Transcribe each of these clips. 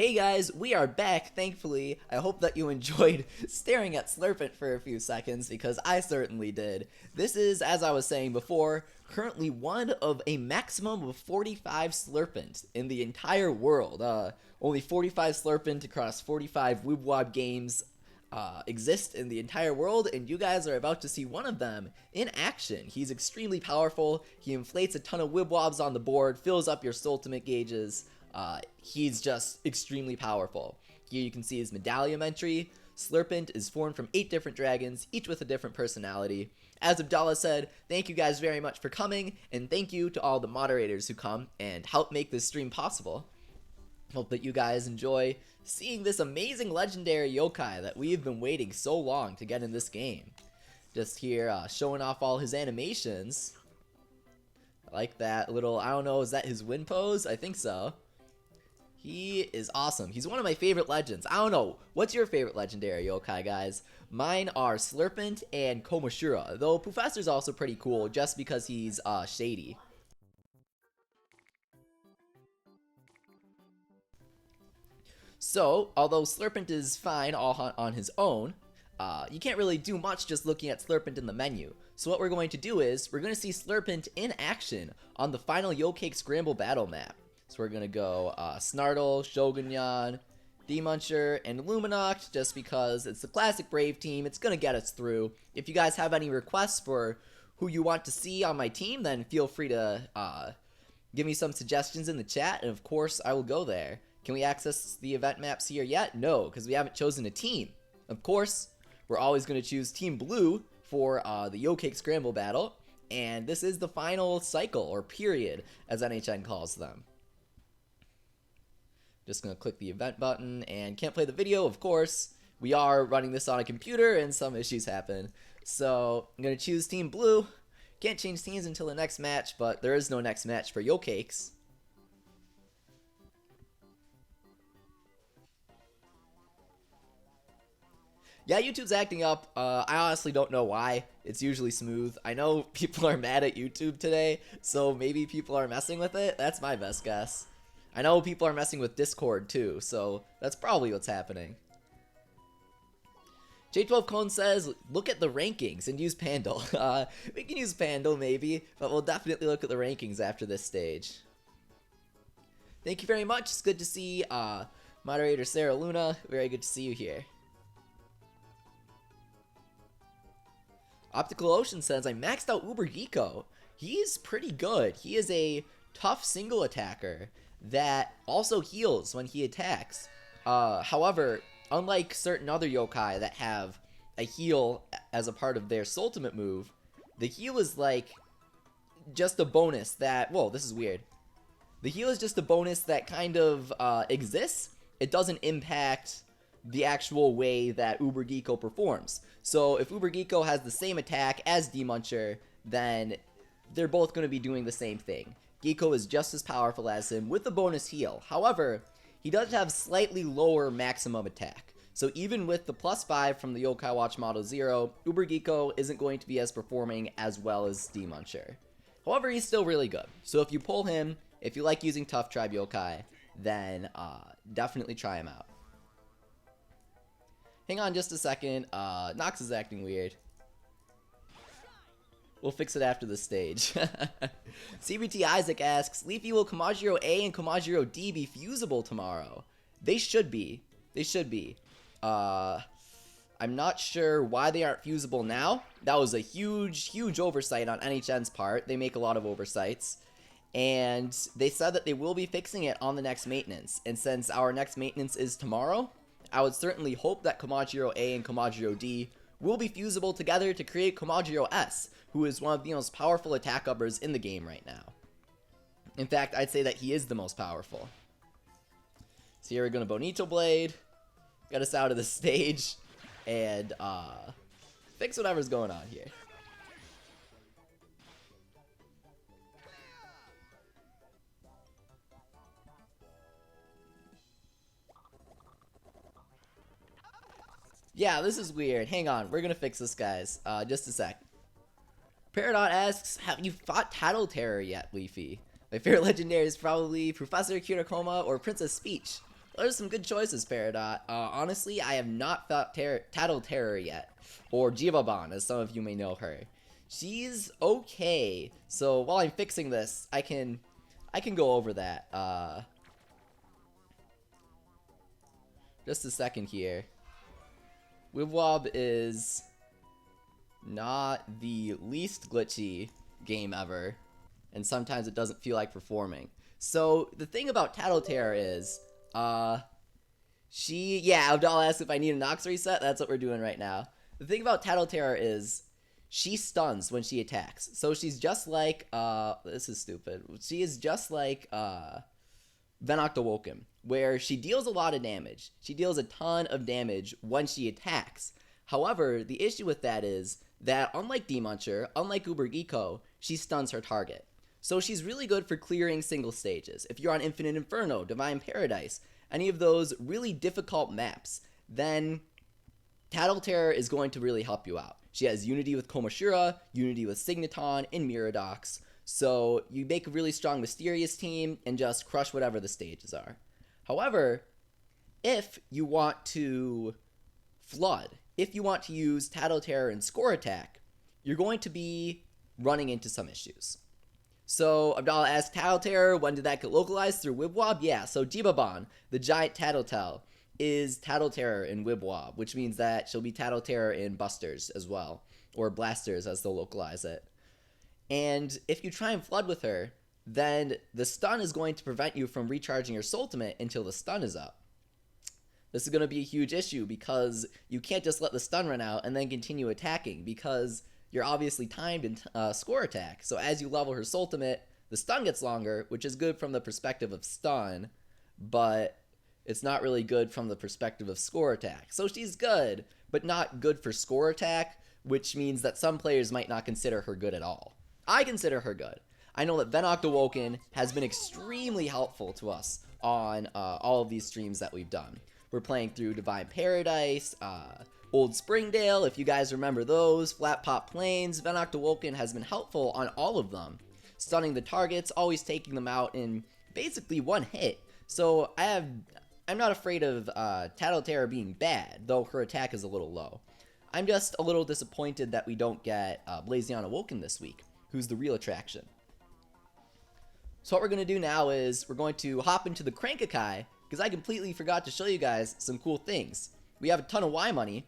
Hey guys, we are back, thankfully. I hope that you enjoyed staring at Slurpent for a few seconds, because I certainly did. This is, as I was saying before, currently one of a maximum of 45 Slurpent in the entire world. Only 45 Slurpent across 45 Wibble Wobble games exist in the entire world, and you guys are about to see one of them in action. He's extremely powerful, he inflates a ton of Wibble Wobbles on the board, fills up your ultimate gauges. He's just extremely powerful. Here you can see his medallion entry. Slurpent is formed from 8 different dragons, each with a different personality. As Abdallah said, thank you guys very much for coming, and thank you to all the moderators who come and help make this stream possible. Hope that you guys enjoy seeing this amazing legendary yokai that we've been waiting so long to get in this game. Just here showing off all his animations. I like that little, I don't know, is that his wind pose? I think so. He is awesome. He's one of my favorite legends. I don't know. What's your favorite legendary yokai, guys? Mine are Slurpent and Komoshura, though Professor's also pretty cool just because he's shady. So, although Slurpent is fine all on his own, you can't really do much just looking at Slurpent in the menu. So what we're going to do is, we're going to see Slurpent in action on the final Yo-Cake Scramble battle map. So we're going to go Snartle, Shogunyan, D-Muncher, and Luminoct, just because it's the classic Brave team. It's going to get us through. If you guys have any requests for who you want to see on my team, then feel free to give me some suggestions in the chat, and of course I will go there. Can we access the event maps here yet? No, because we haven't chosen a team. Of course, we're always going to choose Team Blue for the Yo-Cake Scramble battle, and this is the final cycle, or period, as NHN calls them. Just going to click the event button, and can't play the video, of course. We are running this on a computer, and some issues happen. So, I'm going to choose Team Blue. Can't change teams until the next match, but there is no next match for Yo-Cakes. Yeah, YouTube's acting up. I honestly don't know why. It's usually smooth. I know people are mad at YouTube today, so maybe people are messing with it. That's my best guess. I know people are messing with Discord too, so that's probably what's happening. J12 Cone says, look at the rankings and use Pandal. We can use Pandal maybe, but we'll definitely look at the rankings after this stage. Thank you very much. It's good to see moderator Sarah Luna. Very good to see you here. Optical Ocean says, I maxed out Uber Geeko. He's pretty good. He is a tough single attacker that also heals when he attacks. However, unlike certain other yokai that have a heal as a part of their ultimate move, the heal is like just a bonus that, whoa, this is weird. The heal is just a bonus that kind of exists. It doesn't impact the actual way that Uber Geeko performs. So if Uber Geeko has the same attack as D-Muncher, then they're both going to be doing the same thing. Geeko is just as powerful as him with the bonus heal. However, he does have slightly lower maximum attack. So even with the +5 from the Yokai Watch Model 0, Uber Geeko isn't going to be as performing as well as D-Muncher. However, he's still really good. So if you pull him, if you like using Tough Tribe Yokai, then definitely try him out. Hang on just a second, Nox is acting weird. We'll fix it after the stage. CBT Isaac asks, Leafy, will Komajiro A and Komajiro D be fusible tomorrow? They should be. They should be. I'm not sure why they aren't fusible now. That was a huge oversight on NHN's part. They make a lot of oversights. And they said that they will be fixing it on the next maintenance. And since our next maintenance is tomorrow, I would certainly hope that Komajiro A and Komajiro D will be fusible together to create Komajiro S, who is one of the most powerful attack uppers in the game right now. In fact, I'd say that he is the most powerful. So here we're going to Bonito Blade, get us out of the stage, and fix whatever's going on here. Yeah, this is weird. Hang on, we're gonna fix this, guys. Just a sec. Peridot asks, have you fought Tattle Terror yet, Leafy? My favorite legendary is probably Professor Kirakoma or Princess Speech. Those are some good choices, Peridot. Honestly, I have not fought Tattle Terror yet, or Jibaban, as some of you may know her. She's okay. So while I'm fixing this, I can go over that. Just a second here. Wibble Wobble is not the least glitchy game ever, and sometimes it doesn't feel like performing. So the thing about Tattle Terror is, Abdallah asked if I need a Nox reset. That's what we're doing right now. The thing about Tattle Terror is, she stuns when she attacks. So she's just like, this is stupid. She is just like, Venoct Awoken, where she deals a lot of damage. She deals a ton of damage when she attacks. However, the issue with that is that, unlike D-Muncher, unlike Uber Geeko, she stuns her target. So she's really good for clearing single stages. If you're on Infinite Inferno, Divine Paradise, any of those really difficult maps, then Tattle Terror is going to really help you out. She has Unity with Komashura, Unity with Signaton, and Miradox, so you make a really strong Mysterious team and just crush whatever the stages are. However, if you want to flood, if you want to use Tattle Terror and Score Attack, you're going to be running into some issues. So Abdallah asked, Tattle Terror, when did that get localized? Through Wibble Wobble? Yeah, so Jibaban, the giant Tattletale, is Tattle Terror in Wibble Wobble, which means that she'll be Tattle Terror in Busters as well, or Blasters as they'll localize it. And if you try and flood with her, then the stun is going to prevent you from recharging your Soultimate until the stun is up. This is going to be a huge issue because you can't just let the stun run out and then continue attacking, because you're obviously timed in Score Attack. So as you level her Soultimate, the stun gets longer, which is good from the perspective of stun, but it's not really good from the perspective of Score Attack. So she's good, but not good for Score Attack, which means that some players might not consider her good at all. I consider her good. I know that Venoct Awoken has been extremely helpful to us on all of these streams that we've done. We're playing through Divine Paradise, Old Springdale, if you guys remember those, Flat Pop Plains. Venoct Awoken has been helpful on all of them. Stunning the targets, always taking them out in basically one hit. So I'm not afraid of Tattle Terror being bad, though her attack is a little low. I'm just a little disappointed that we don't get Blazion Awoken this week, who's the real attraction. So what we're going to do now is we're going to hop into the Crankakai, because I completely forgot to show you guys some cool things. We have a ton of Y money,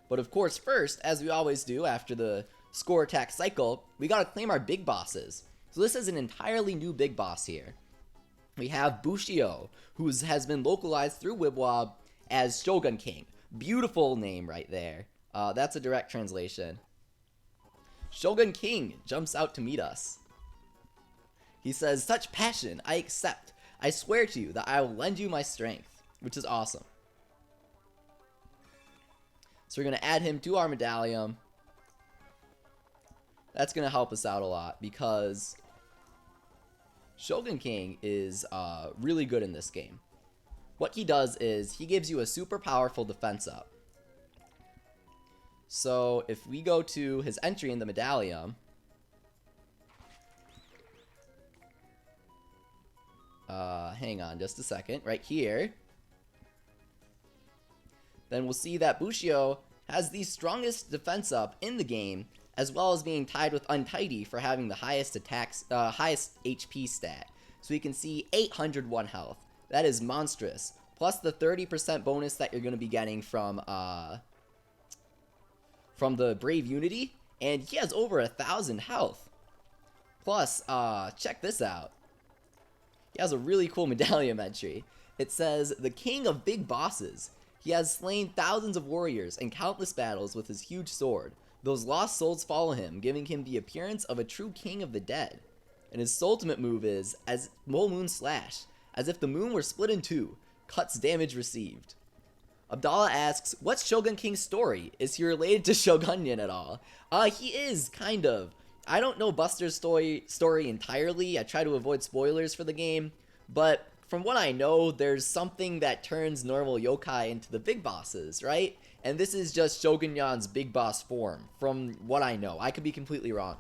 but of course first, as we always do after the Score Attack cycle, we got to claim our big bosses. So this is an entirely new big boss here. We have Bushio, who has been localized through Wibble Wobble as Shogun King. Beautiful name right there. That's a direct translation. Shogun King jumps out to meet us. He says, such passion, I accept. I swear to you that I will lend you my strength, which is awesome. So we're going to add him to our medallion. That's going to help us out a lot because Shogun King is really good in this game. What he does is he gives you a super powerful defense up. So if we go to his entry in the medallion, hang on just a second, right here, then we'll see that Bushio has the strongest defense up in the game, as well as being tied with Untidy for having the highest highest HP stat. So you can see 801 health. That is monstrous. Plus the 30% bonus that you're going to be getting from the Brave Unity, and he has over 1,000 health. Plus, check this out. He has a really cool medallion entry. It says, the king of big bosses. He has slain thousands of warriors in countless battles with his huge sword. Those lost souls follow him, giving him the appearance of a true king of the dead. And his ultimate move is, as Full Moon Slash, as if the moon were split in two, cuts damage received. Abdallah asks, what's Shogun King's story? Is he related to Shogunyan at all? He is, kind of. I don't know Buster's story entirely. I try to avoid spoilers for the game, but from what I know, there's something that turns normal yokai into the big bosses, right? And this is just Shogunyan's big boss form, from what I know. I could be completely wrong.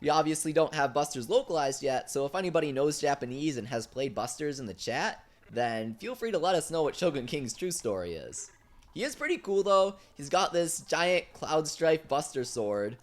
We obviously don't have Busters localized yet, so if anybody knows Japanese and has played Busters in the chat, then feel free to let us know what Shogun King's true story is. He is pretty cool though. He's got this giant Cloud Strife Buster Sword,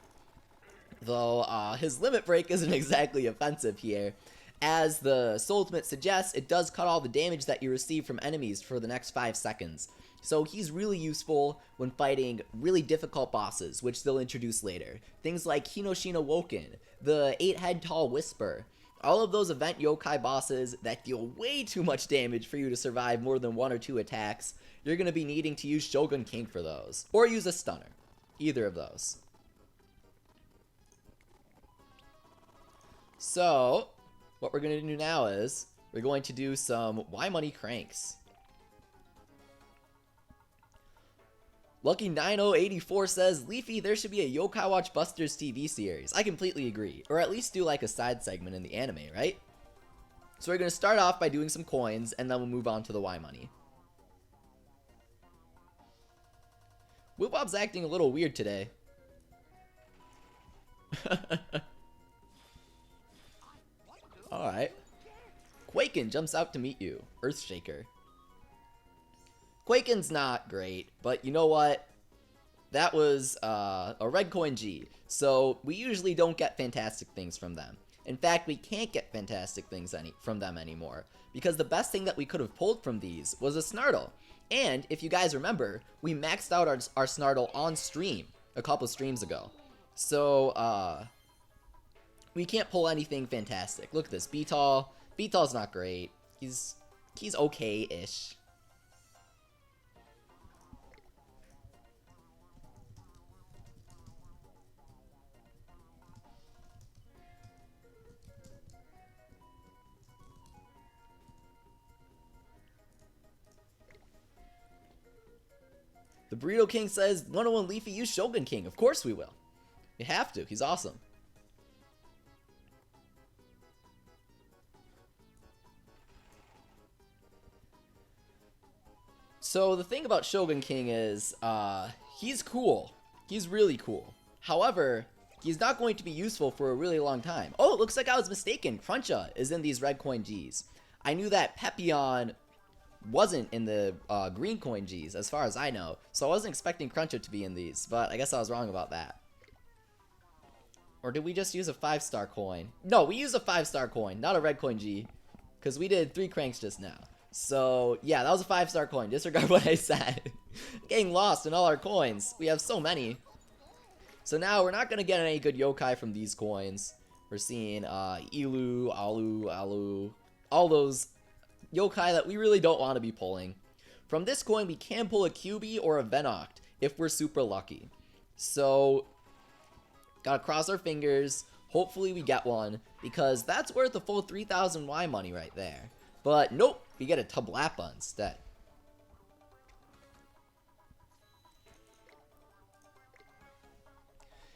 though his limit break isn't exactly offensive here. As the Soul Ultimate suggests, it does cut all the damage that you receive from enemies for the next 5 seconds. So he's really useful when fighting really difficult bosses, which they'll introduce later. Things like Hinoshina Woken, the 8-head tall Whisper, all of those event yokai bosses that deal way too much damage for you to survive more than 1 or 2 attacks. You're going to be needing to use Shogun King for those, or use a stunner. Either of those. So, what we're going to do now is, we're going to do some Y Money cranks. Lucky9084 says, Leafy, there should be a Yokai Watch Busters TV series. I completely agree. Or at least do like a side segment in the anime, right? So we're going to start off by doing some coins, and then we'll move on to the Y Money. Wibble Wobble's acting a little weird today. Alright. Quaken jumps out to meet you. Earthshaker. Quaken's not great, but you know what? That was a red coin G, so we usually don't get fantastic things from them. In fact, we can't get fantastic things from them anymore, because the best thing that we could have pulled from these was a Snartle. And, if you guys remember, we maxed out our Snartle on stream a couple streams ago. So, we can't pull anything fantastic. Look at this, Beetle. Beetle's not great. He's okay-ish. The Burrito King says, 101 Leafy, use Shogun King. Of course we will. We have to. He's awesome. So the thing about Shogun King is, he's cool. He's really cool. However, he's not going to be useful for a really long time. Oh, it looks like I was mistaken. Cruncha is in these red coin Gs. I knew that Pepion wasn't in the green coin Gs, as far as I know. So I wasn't expecting Cruncha to be in these, but I guess I was wrong about that. Or did we just use a 5-star coin? No, we used a 5-star coin, not a red coin G, because we did 3 cranks just now. So, yeah, that was a 5-star coin. Disregard what I said. Getting lost in all our coins. We have so many. So now, we're not going to get any good yokai from these coins. We're seeing Ilu, Alu, all those yokai that we really don't want to be pulling. From this coin, we can pull a QB or a Venoct if we're super lucky. So, gotta cross our fingers. Hopefully we get one, because that's worth a full 3,000 Y money right there. But nope, we get a Tablapa instead.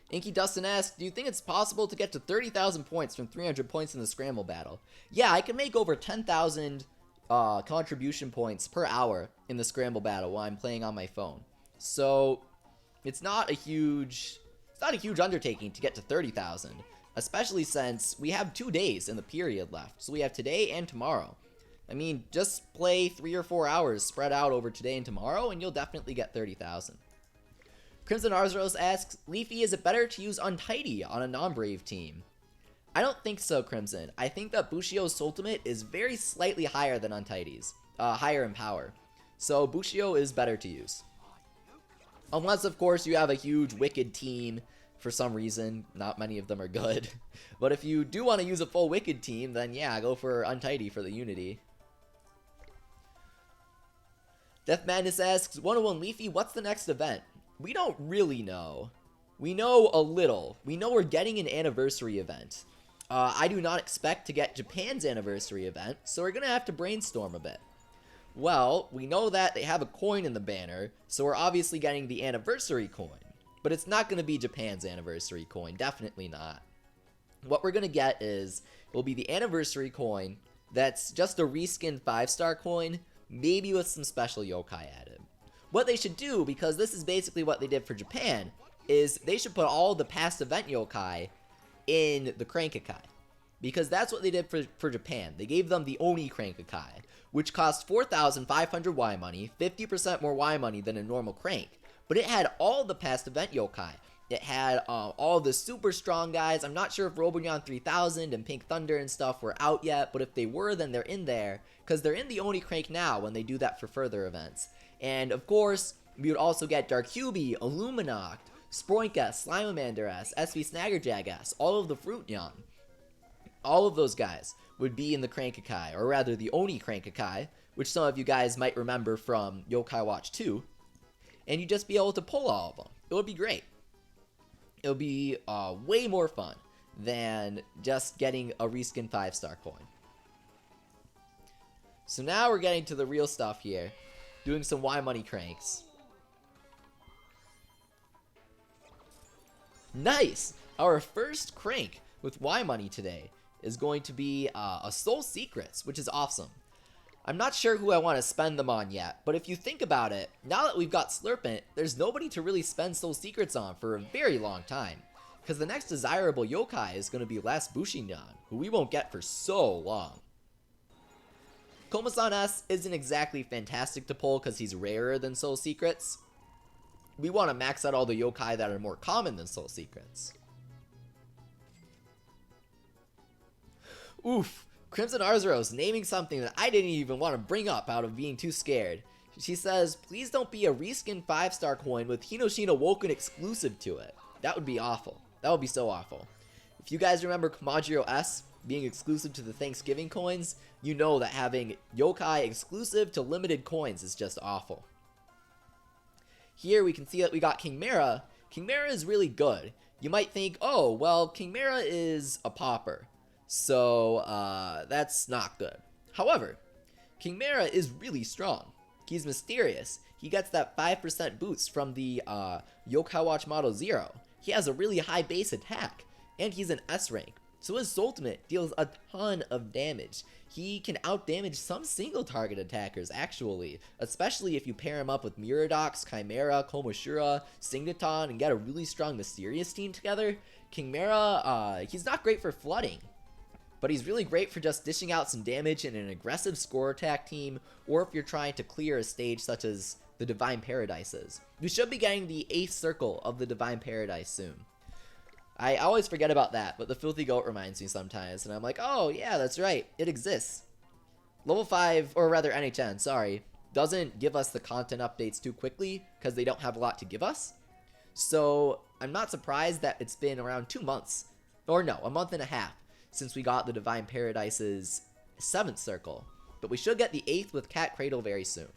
Inky Dustin asks, do you think it's possible to get to 30,000 points from 300 points in the Scramble battle? Yeah, I can make over 10,000 contribution points per hour in the Scramble battle while I'm playing on my phone. So, it's not a huge undertaking to get to 30,000, especially since we have 2 days in the period left. So we have today and tomorrow. I mean, just play 3 or 4 hours spread out over today and tomorrow, and you'll definitely get 30,000. Crimson Arzros asks, Leafy, is it better to use Untidy on a non-Brave team? I don't think so, Crimson. I think that Bushio's ultimate is very slightly higher than Untidy's. Higher in power. So Bushio is better to use. Unless, of course, you have a huge Wicked team for some reason. Not many of them are good. But if you do want to use a full Wicked team, then yeah, go for Untidy for the Unity. Death Madness asks, 101 Leafy, what's the next event? We don't really know. We know a little. We know we're getting an anniversary event. I do not expect to get Japan's anniversary event, so we're going to have to brainstorm a bit. Well, we know that they have a coin in the banner, so we're obviously getting the anniversary coin. But it's not going to be Japan's anniversary coin, definitely not. What we're going to get is, it will be the anniversary coin that's just a reskinned 5-star coin, maybe with some special yokai added. What they should do, because this is basically what they did for Japan, is they should put all the past event yokai in the Crankakai. Because that's what they did for Japan. They gave them the Oni Crankakai, which cost 4,500 Y money, 50% more Y money than a normal crank. But it had all the past event yokai. It had all the super strong guys. I'm not sure if Robonyan 3000 and Pink Thunder and stuff were out yet, but if they were, then they're in there, because they're in the Oni crank now when they do that for further events. And of course, we would also get Dark Hubie, Illuminact, Sproink-S, Slimander-S, SV Snaggerjag-S, all of the Fruityon. All of those guys would be in the Crankakai, or rather the Oni Crankakai, which some of you guys might remember from Yokai Watch 2. And you'd just be able to pull all of them. It would be great. It would be way more fun than just getting a reskin 5-star coin. So now we're getting to the real stuff here. Doing some Y money cranks. Nice! Our first crank with Y money today is going to be a Soul Secrets, which is awesome. I'm not sure who I want to spend them on yet, but if you think about it, now that we've got Slurpent, there's nobody to really spend Soul Secrets on for a very long time. Because the next desirable yokai is going to be Last Bushinyan, who we won't get for so long. Komasan S isn't exactly fantastic to pull because he's rarer than Soul Secrets. We want to max out all the yokai that are more common than Soul Secrets. Oof. Crimson Arzuros naming something that I didn't even want to bring up out of being too scared. She says, please don't be a reskin 5-star coin with Hinoshina Woken exclusive to it. That would be awful. That would be so awful. If you guys remember Kamajiro S being exclusive to the Thanksgiving coins, you know that having yokai exclusive to limited coins is just awful. Here we can see that we got King Mara. King Mara is really good. You might think, oh, well, King Mara is a popper. So, that's not good. However, King Mara is really strong. He's mysterious. He gets that 5% boost from the Yokai Watch Model 0. He has a really high base attack, and he's an S rank. So his ultimate deals a ton of damage. He can outdamage some single target attackers, actually. Especially if you pair him up with Miradox, Chimera, Komoshura, Signaton, and get a really strong Mysterious team together. King Mara, he's not great for flooding, but he's really great for just dishing out some damage in an aggressive score attack team, or if you're trying to clear a stage such as the Divine Paradises. We should be getting the 8th circle of the Divine Paradise soon. I always forget about that, but the Filthy Goat reminds me sometimes, and I'm like, oh yeah, that's right, it exists. Level 5, or rather NHN, sorry, doesn't give us the content updates too quickly, because they don't have a lot to give us. So, I'm not surprised that it's been around 2 months, or no, a month and a half, since we got the Divine Paradise's 7th circle. But we should get the 8th with Cat Cradle very soon.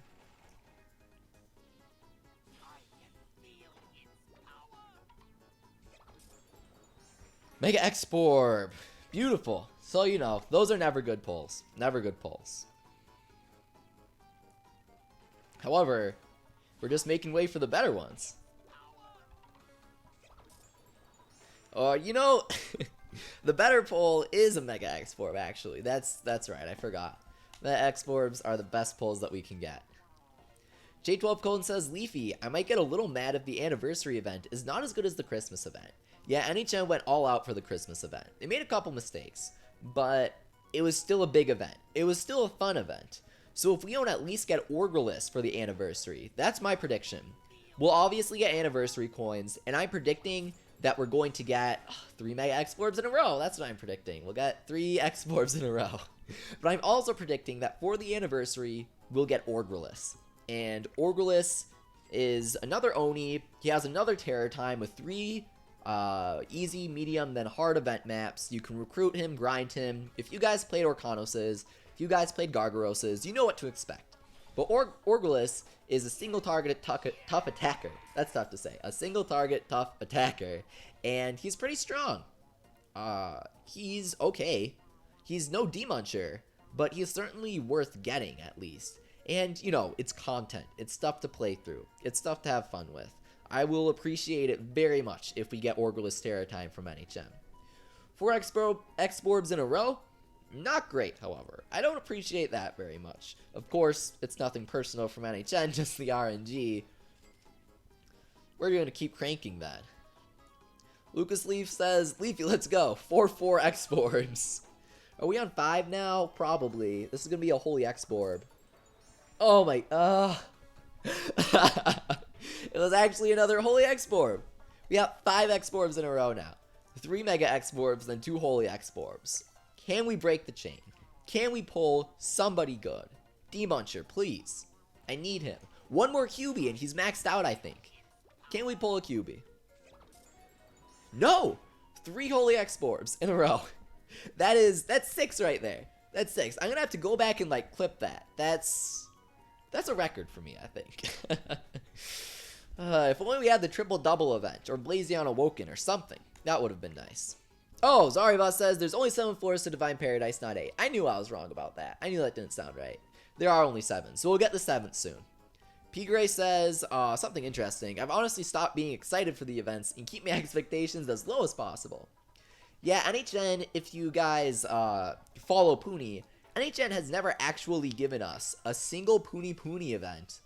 Mega Exporb! Beautiful! So you know, those are never good pulls. Never good pulls. However, we're just making way for the better ones. Or, you know, the better pull is a Mega Exporb, actually. That's right, I forgot. The Exporbs are the best pulls that we can get. J12 Colton says, Leafy, I might get a little mad if the anniversary event is not as good as the Christmas event. Yeah, NHN went all out for the Christmas event. They made a couple mistakes, but it was still a big event. It was still a fun event. So if we don't at least get Orgrilis for the anniversary, that's my prediction. We'll obviously get anniversary coins, and I'm predicting that we're going to get 3 Mega Exporbs in a row. That's what I'm predicting. We'll get 3 Exporbs in a row. But I'm also predicting that for the anniversary, we'll get Orgrilis. And Orgrilis is another Oni. He has another Terror Time with 3 easy, medium, then hard event maps. You can recruit him, grind him. If you guys played Orkanoses, if you guys played Gargaroses, you know what to expect. But Orgrilis is a single target tough attacker. That's tough to say. A single target tough attacker. And he's pretty strong. He's okay. He's no Demoncher, but he's certainly worth getting at least. And, you know, it's content. It's stuff to play through. It's stuff to have fun with. I will appreciate it very much if we get Orgrilis Terror Time from NHM. 4 Exporbs in a row? Not great, however. I don't appreciate that very much. Of course, it's nothing personal from NHN, just the RNG. We're going to keep cranking that. Lucas Leaf says, Leafy, let's go. 4 Exporbs. Are we on 5 now? Probably. This is going to be a Holy Exporb. Oh my, it was actually another Holy X-Borb. We have 5 X-Borbs in a row now. 3 Mega X-Borbs, then 2 Holy X-Borbs. Can we break the chain? Can we pull somebody good? D-Muncher, please. I need him. 1 more QB and he's maxed out, I think. Can we pull a QB? No! 3 Holy X-Borbs in a row. That's 6 right there. That's 6. I'm gonna have to go back and, like, clip that. That's a record for me, I think. If only we had the triple-double event, or Blazion Awoken, or something. That would have been nice. Oh, Zaribus says, there's only 7 floors to Divine Paradise, not 8. I knew I was wrong about that. I knew that didn't sound right. There are only 7, so we'll get the 7th soon. P. Gray says, something interesting. I've honestly stopped being excited for the events and keep my expectations as low as possible. Yeah, NHN, if you guys follow Puni, NHN has never actually given us a single Puni event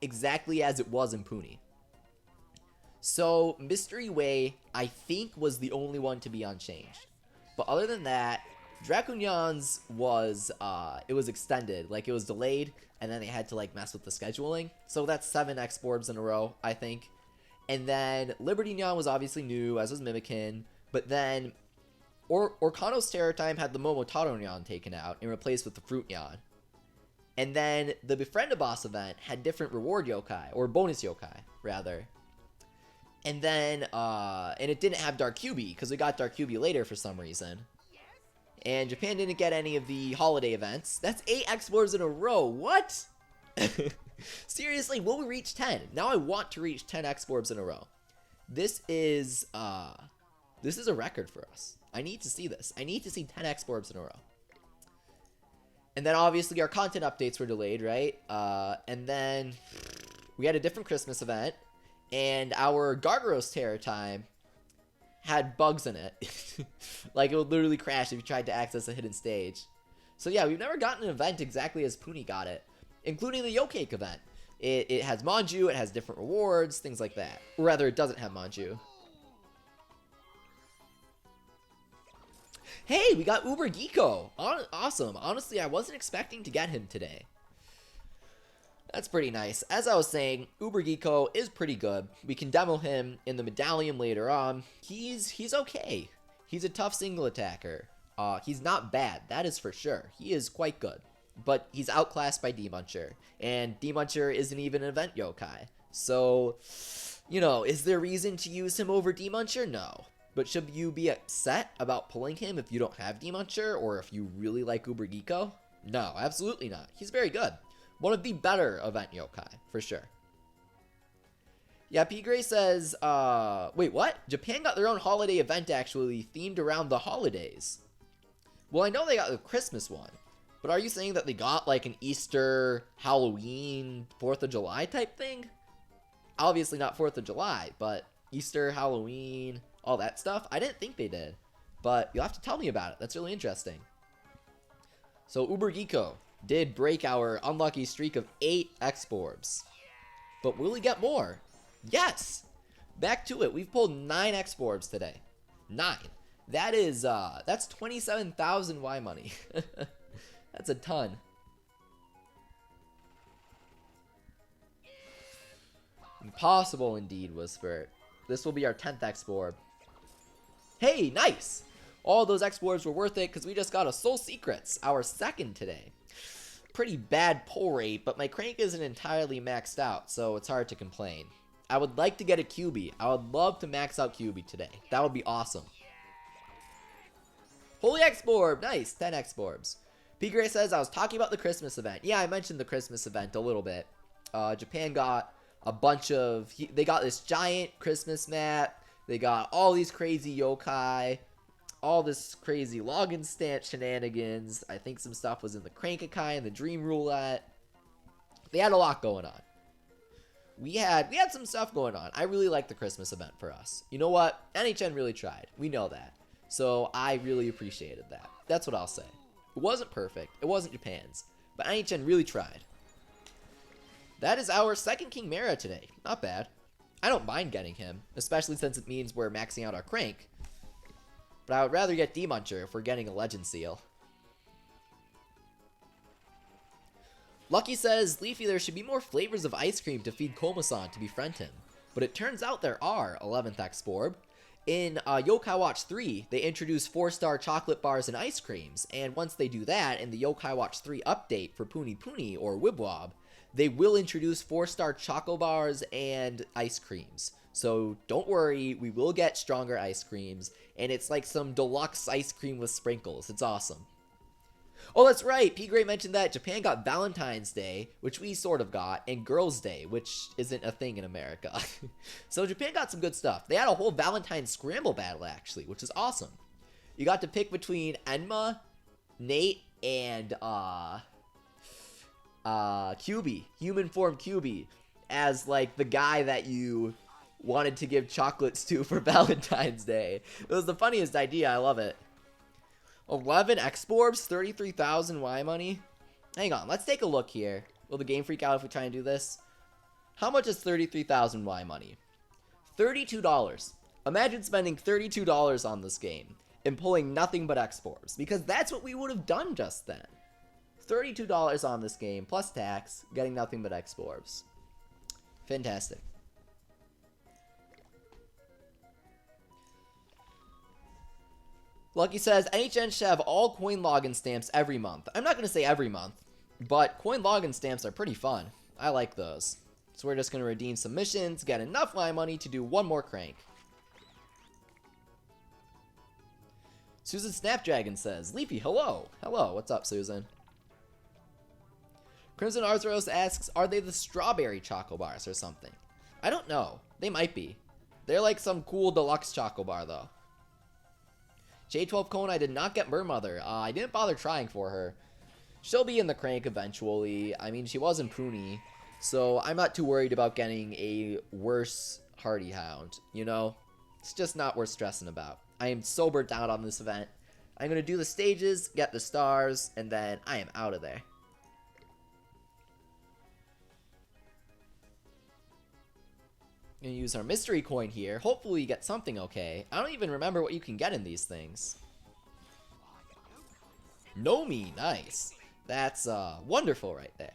exactly as it was in Puni. So, Mystery Way, I think, was the only one to be unchanged. But other than that, Dracunyon's was, it was extended. Like, it was delayed, and then they had to, like, mess with the scheduling. So that's 7 X-Borbs in a row, I think. And then Liberty Nyan was obviously new, as was Mimikin. But then Orkano's Terror Time had the Momotaro Nyan taken out and replaced with the Fruit Nyan. And then the Befriend Boss event had different reward yokai, or bonus yokai, rather. And then, and it didn't have Dark QB, because we got Dark QB later for some reason. And Japan didn't get any of the holiday events. That's 8 X-Borbs in a row. What? Seriously, will we reach 10? Now I want to reach 10 X-Borbs in a row. This is a record for us. I need to see this. I need to see 10 X-Borbs in a row. And then obviously our content updates were delayed, right? And then we had a different Christmas event. And our Gargaros Terror Time had bugs in it. Like, it would literally crash if you tried to access a hidden stage. So yeah, we've never gotten an event exactly as Puni got it, including the Yokake event. It has Manju, it has different rewards, things like that. Or rather, it doesn't have Manju. Hey, we got Uber Geeko! Awesome. Honestly, I wasn't expecting to get him today. That's pretty nice. As I was saying, Uber Geeko is pretty good. We can demo him in the Medallion later on. He's okay. He's a tough single attacker. He's not bad, that is for sure. He is quite good. But he's outclassed by D-Muncher. And D-Muncher isn't even an event yokai. So, you know, is there reason to use him over D-Muncher? No. But should you be upset about pulling him if you don't have D-Muncher, or if you really like Uber Geeko? No, absolutely not. He's very good. One of the better event yokai, for sure. Yeah, P. Gray says, wait, what? Japan got their own holiday event, actually, themed around the holidays. Well, I know they got the Christmas one, but are you saying that they got, like, an Easter, Halloween, 4th of July type thing? Obviously not 4th of July, but Easter, Halloween, all that stuff? I didn't think they did, but you'll have to tell me about it. That's really interesting. So, Uber Geeko did break our unlucky streak of 8 X-Borbs. But will we get more? Yes! Back to it. We've pulled 9 X-Borbs today. 9. That is, that's 27,000 Y money. That's a ton. Impossible indeed, Whisper. This will be our 10th X-Borb. Hey, nice! All those X-Borbs were worth it because we just got a Soul Secrets, our 2nd today. Pretty bad pull rate, but my crank isn't entirely maxed out, so it's hard to complain. I would like to get a QB. I would love to max out QB today. That would be awesome. Holy X-Borb! Nice! 10 X-Borbs. P. Gray says, I was talking about the Christmas event. Yeah, I mentioned the Christmas event a little bit. Japan got a bunch of... They got this giant Christmas map. They got all these crazy yokai. All this crazy login stamp shenanigans. I think some stuff was in the Crankakai and the Dream Roulette. They had a lot going on. We had some stuff going on. I really like the Christmas event for us. You know what? NHN really tried. We know that. So I really appreciated that. That's what I'll say. It wasn't perfect. It wasn't Japan's. But NHN really tried. That is our 2nd King Mara today. Not bad. I don't mind getting him, especially since it means we're maxing out our crank. But I would rather get D-Muncher if we're getting a Legend Seal. Lucky says, Leafy, there should be more flavors of ice cream to feed Komasan to befriend him. But it turns out there are, 11th Exporb. In Yokai Watch 3, they introduced 4-star chocolate bars and ice creams, and once they do that, in the Yokai Watch 3 update for Puni Puni or Wibble Wobble, they will introduce 4-star choco bars and ice creams. So don't worry, we will get stronger ice creams, and it's like some deluxe ice cream with sprinkles. It's awesome. Oh, that's right, P. Gray mentioned that Japan got Valentine's Day, which we sort of got, and Girls' Day, which isn't a thing in America. So Japan got some good stuff. They had a whole Valentine's Scramble battle, actually, which is awesome. You got to pick between Enma, Nate, and, QB, human form QB, as, like, the guy that you wanted to give chocolates to for Valentine's Day. It was the funniest idea, I love it. 11 Exporbs, 33,000 Y money. Hang on, let's take a look here. Will the game freak out if we try and do this? How much is 33,000 Y money? $32. Imagine spending $32 on this game and pulling nothing but Exporbs, because that's what we would have done just then. $32 on this game, plus tax, getting nothing but Exporbs. Fantastic. Lucky says, NHN should have all coin login stamps every month. I'm not going to say every month, but coin login stamps are pretty fun. I like those. So we're just going to redeem some missions, get enough Y money to do one more crank. Susan Snapdragon says, Leafy, hello. Hello, what's up, Susan? Crimson Arthros asks, are they the strawberry choco bars or something? I don't know. They might be. They're like some cool deluxe choco bar, though. J12 Cone, I did not get Mermother. I didn't bother trying for her. She'll be in the crank eventually. I mean, she was in Puni, so I'm not too worried about getting a worse Hardy Hound, you know? It's just not worth stressing about. I am so burnt out on this event. I'm going to do the stages, get the stars, and then I am out of there. Gonna use our mystery coin here. Hopefully we get something okay. I don't even remember what you can get in these things. Nomi, nice. That's wonderful right there.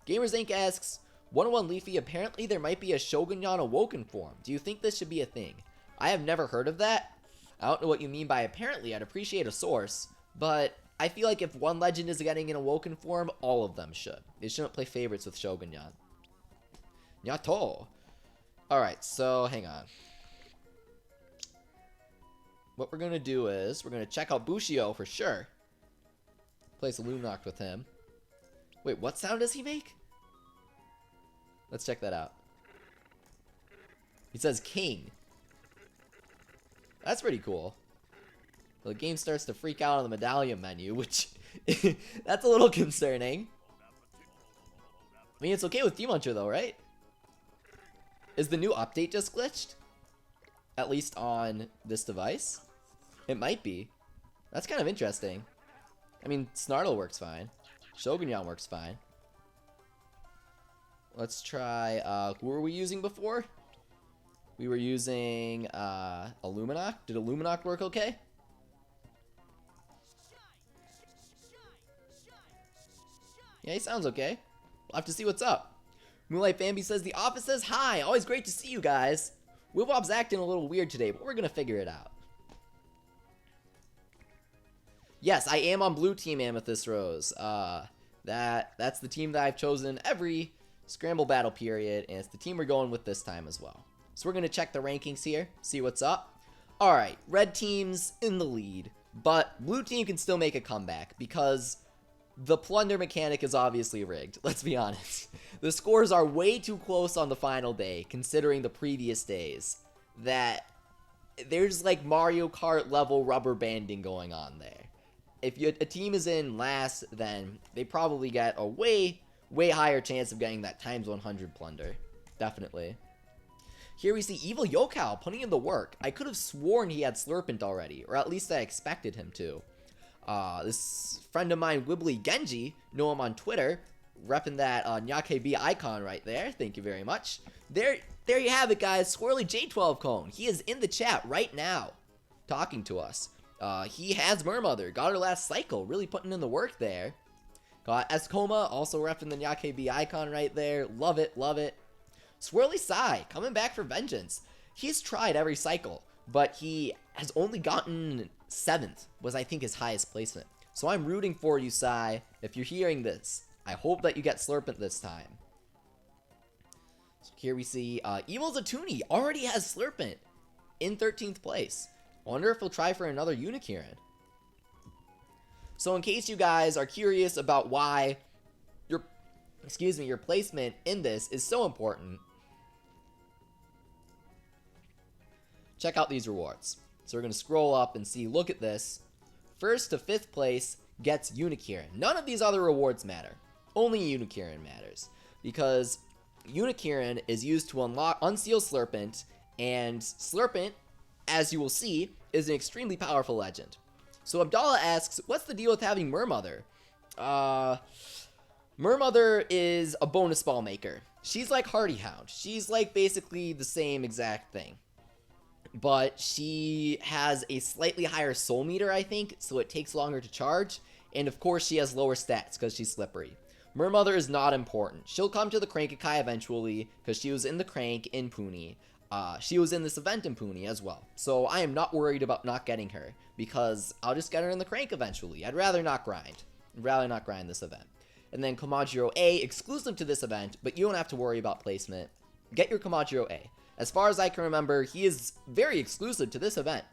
Gamers Inc. asks, 101 Leafy, apparently there might be a Shogunyan Awoken form. Do you think this should be a thing? I have never heard of that. I don't know what you mean by apparently. I'd appreciate a source, but I feel like if one legend is getting an Awoken form, all of them should. They shouldn't play favorites with Shogunyan. Nyato! Alright, so hang on. What we're going to do is, we're going to check out Bushio for sure. Place a Luminoct with him. Wait, what sound does he make? Let's check that out. He says King. That's pretty cool. The game starts to freak out on the medallion menu, which that's a little concerning. I mean, it's okay with Demuncher though, right? Is the new update just glitched? At least on this device? It might be. That's kind of interesting. I mean, Snartle works fine. Shogunyan works fine. Let's try, who were we using before? We were using, Illuminoc. Did Illuminoc work okay? Yeah, he sounds okay. We'll have to see what's up. Moonlight Bambi says, the office says hi. Always great to see you guys. Wilbob's acting a little weird today, but we're going to figure it out. Yes, I am on Blue Team Amethyst Rose. That's the team that I've chosen every Scramble battle period, and it's the team we're going with this time as well. So we're going to check the rankings here, see what's up. Alright, red team's in the lead, but blue team can still make a comeback because the plunder mechanic is obviously rigged, let's be honest. The scores are way too close on the final day, considering the previous days, that there's like Mario Kart level rubber banding going on there. If a team is in last, then they probably get a way higher chance of getting that times 100 plunder. Definitely. Here we see Evil Yokai putting in the work. I could have sworn he had Slurpent already, or at least I expected him to. This friend of mine, Wibbly Genji, know him on Twitter, repping that Nyakebi icon right there. Thank you very much. There you have it, guys. Swirly J12 Cone. He is in the chat right now, talking to us. He has Mermother. Got her last cycle. Really putting in the work there. Got Escoma, also repping the Nyakb icon right there. Love it, love it. Swirly Sai, coming back for vengeance. He's tried every cycle, but he has only gotten 7th, was I think his highest placement. So I'm rooting for you, Sai. If you're hearing this, I hope that you get Slurpent this time. So here we see Evil Zatuni already has Slurpent in 13th place. Wonder if he'll try for another Unikirin. So in case you guys are curious about why your placement in this is so important, check out these rewards. So we're going to scroll up and see, look at this. 1st to 5th place gets Unikirin. None of these other rewards matter. Only Unikirin matters. Because Unikirin is used to unseal Slurpent, and Slurpent, as you will see, is an extremely powerful legend. So Abdallah asks, what's the deal with having Mermother? Mermother is a bonus ball maker. She's like Hardy Hound. She's like basically the same exact thing. But she has a slightly higher soul meter, I think, so it takes longer to charge. And of course she has lower stats because she's slippery. Mermother is not important. She'll come to the Crank-a-kai eventually because she was in the Crank in Puni. She was in this event in Puni as well. So I am not worried about not getting her because I'll just get her in the Crank eventually. I'd rather not grind. I'd rather not grind this event. And then Komajiro A, exclusive to this event, but you don't have to worry about placement. Get your Komajiro A. As far as I can remember, he is very exclusive to this event.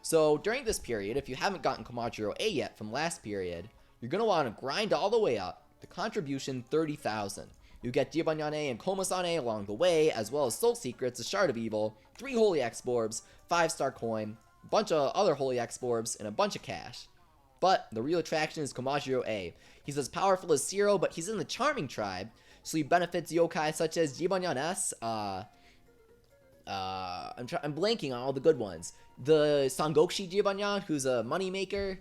So during this period, if you haven't gotten Komajiro A yet from last period, you're going to want to grind all the way up to contribution 30,000. You get Jibanyane and Komasane along the way, as well as Soul Secrets, a Shard of Evil, 3 Holy X-Borbs, 5-star coin, a bunch of other Holy X-Borbs, and a bunch of cash. But the real attraction is Komajiro A. He's as powerful as Zero, but he's in the Charming tribe, so he benefits yokai such as Jibanyan S, I'm blanking on all the good ones. The Sangokshi Jibanyan, who's a moneymaker.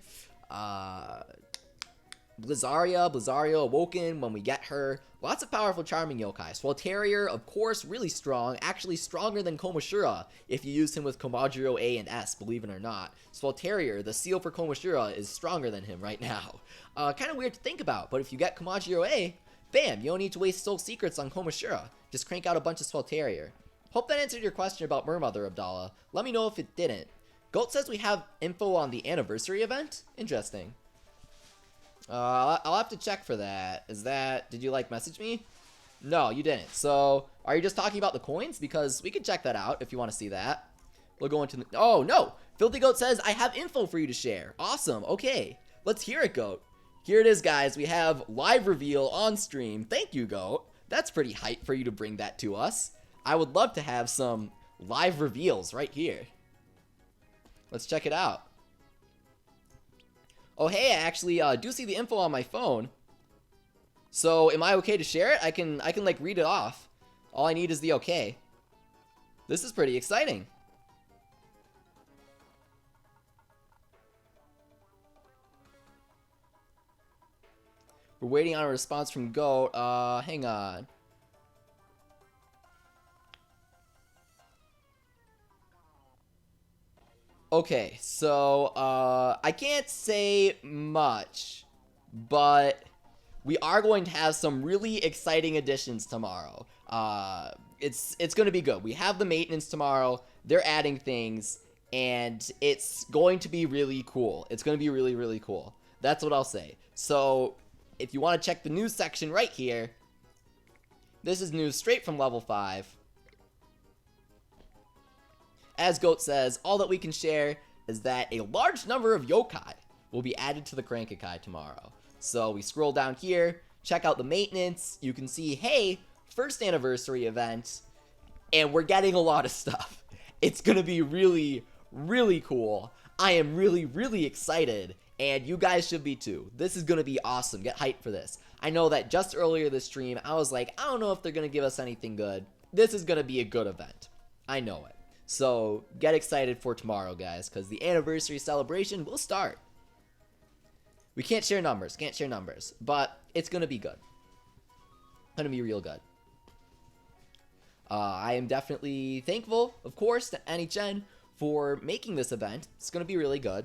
Blizzario Awoken when we get her. Lots of powerful Charming yokai. Swalterior, of course, really strong. Actually stronger than Komashura if you use him with Komajiro A and S, believe it or not. Swalterior, the seal for Komashura, is stronger than him right now. Kind of weird to think about, but if you get Komajiro A, bam, you don't need to waste Soul Secrets on Komashura. Just crank out a bunch of Swalterior. Hope that answered your question about Mermother, Abdallah. Let me know if it didn't. Goat says we have info on the anniversary event? Interesting. I'll have to check for that. Did you message me? No, you didn't. So, are you just talking about the coins? Because we could check that out if you want to see that. We'll go into the, oh no! Filthy Goat says, I have info for you to share. Awesome, okay. Let's hear it, Goat. Here it is, guys. We have live reveal on stream. Thank you, Goat. That's pretty hype for you to bring that to us. I would love to have some live reveals right here. Let's check it out. Oh, hey, I actually do see the info on my phone. So, am I okay to share it? I can read it off. All I need is the okay. This is pretty exciting. We're waiting on a response from Goat. Hang on. Okay, so, I can't say much, but we are going to have some really exciting additions tomorrow. It's going to be good. We have the maintenance tomorrow, they're adding things, and it's going to be really cool. It's going to be really, really cool. That's what I'll say. So, if you want to check the news section right here, this is news straight from level 5. As Goat says, all that we can share is that a large number of yokai will be added to the Crank-a-kai tomorrow. So we scroll down here, check out the maintenance, you can see, hey, first anniversary event, and we're getting a lot of stuff. It's gonna be really, really cool. I am really, really excited, and you guys should be too. This is gonna be awesome. Get hyped for this. I know that just earlier this stream, I was like, I don't know if they're gonna give us anything good. This is gonna be a good event. I know it. So, get excited for tomorrow, guys, because the anniversary celebration will start. We can't share numbers, but it's going to be good. Going to be real good. I am definitely thankful, of course, to NHN for making this event. It's going to be really good.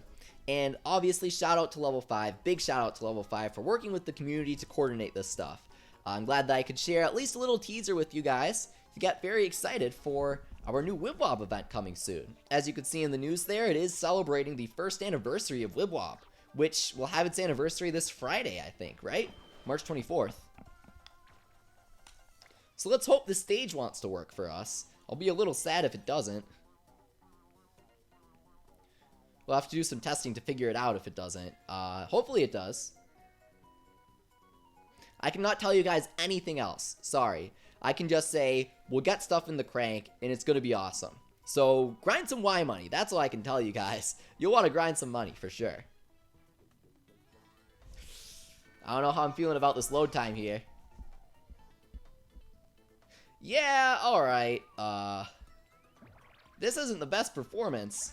And obviously, shout out to Level 5, big shout out to Level 5 for working with the community to coordinate this stuff. I'm glad that I could share at least a little teaser with you guys to get very excited for our new Wibble Wobble event coming soon. As you can see in the news there, it is celebrating the first anniversary of Wibble Wobble, which will have its anniversary this Friday, I think, right? March 24th. So let's hope this stage wants to work for us. I'll be a little sad if it doesn't. We'll have to do some testing to figure it out if it doesn't. Hopefully it does. I cannot tell you guys anything else. Sorry. I can just say, we'll get stuff in the crank, and it's going to be awesome. So, grind some Y money. That's all I can tell you guys. You'll want to grind some money, for sure. I don't know how I'm feeling about this load time here. Yeah, alright. This isn't the best performance.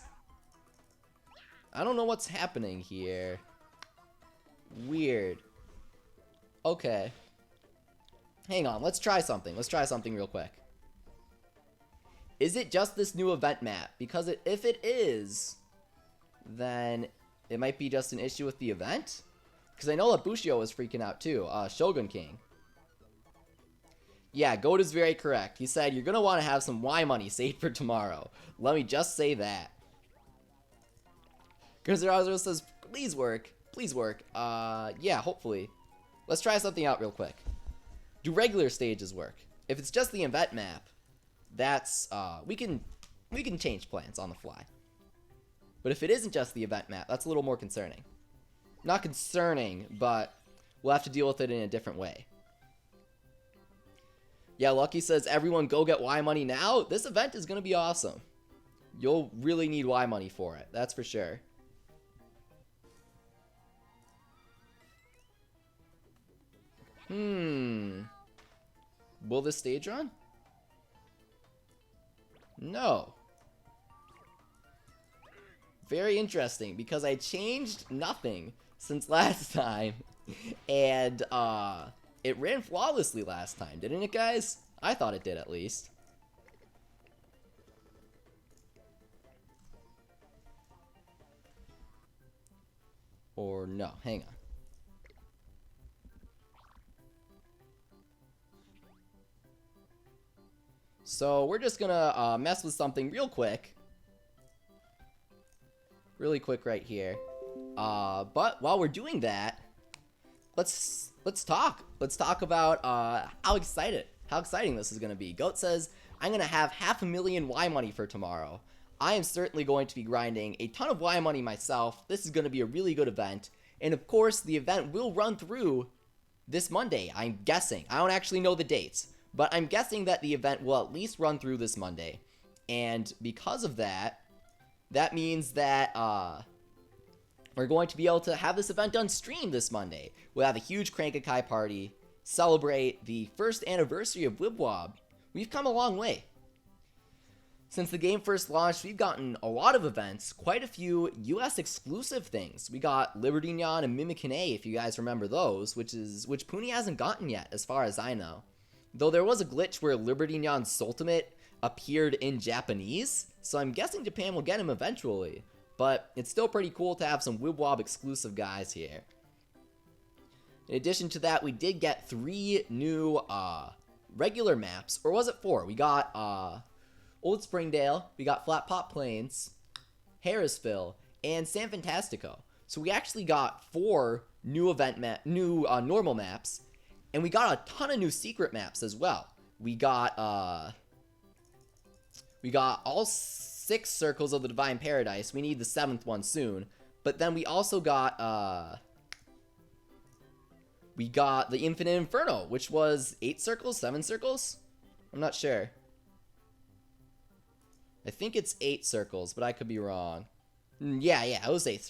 I don't know what's happening here. Weird. Okay. Hang on, let's try something. Let's try something real quick. Is it just this new event map? Because if it is, then it might be just an issue with the event? Because I know that Bushio was freaking out too. Shogun King. Yeah, Goat is very correct. He said, you're going to want to have some Y money saved for tomorrow. Let me just say that. Grizzly says, please work. Please work. Yeah, hopefully. Let's try something out real quick. Do regular stages work? If it's just the event map, that's, we can change plans on the fly. But if it isn't just the event map, that's a little more concerning. Not concerning, but we'll have to deal with it in a different way. Yeah, Lucky says, everyone go get Y money now. This event is going to be awesome. You'll really need Y money for it. That's for sure. Will this stage run? No. Very interesting, because I changed nothing since last time. And, it ran flawlessly last time, didn't it, guys? I thought it did, at least. Or no, hang on. So we're just gonna mess with something real quick. Really quick right here. But while we're doing that, let's talk. Let's talk about how exciting this is gonna be. Goat says, I'm gonna have 500,000 Y money for tomorrow. I am certainly going to be grinding a ton of Y money myself. This is gonna be a really good event. And of course, the event will run through this Monday, I'm guessing. I don't actually know the dates, but I'm guessing that the event will at least run through this Monday. And because of that, that means that we're going to be able to have this event on stream this Monday. We'll have a huge Crank-a-Kai party, celebrate the first anniversary of Wibble Wobble. We've come a long way. Since the game first launched, we've gotten a lot of events, quite a few US exclusive things. We got Liberty Neon and Mimikine, if you guys remember those, which Puni hasn't gotten yet, as far as I know. Though there was a glitch where Liberty Neon's Ultimate appeared in Japanese, so I'm guessing Japan will get him eventually. But it's still pretty cool to have some Wibble Wobble exclusive guys here. In addition to that, we did get 3 new regular maps, or was it 4? We got Old Springdale, we got Flat Pot Plains, Harrisville, and San Fantastico. So we actually got 4 new normal maps, and we got a ton of new secret maps as well. We got all 6 circles of the Divine Paradise. We need the 7th one soon. But then we also got the Infinite Inferno, which was 8 circles, 7 circles? I'm not sure. I think it's 8 circles, but I could be wrong. Yeah, it was 8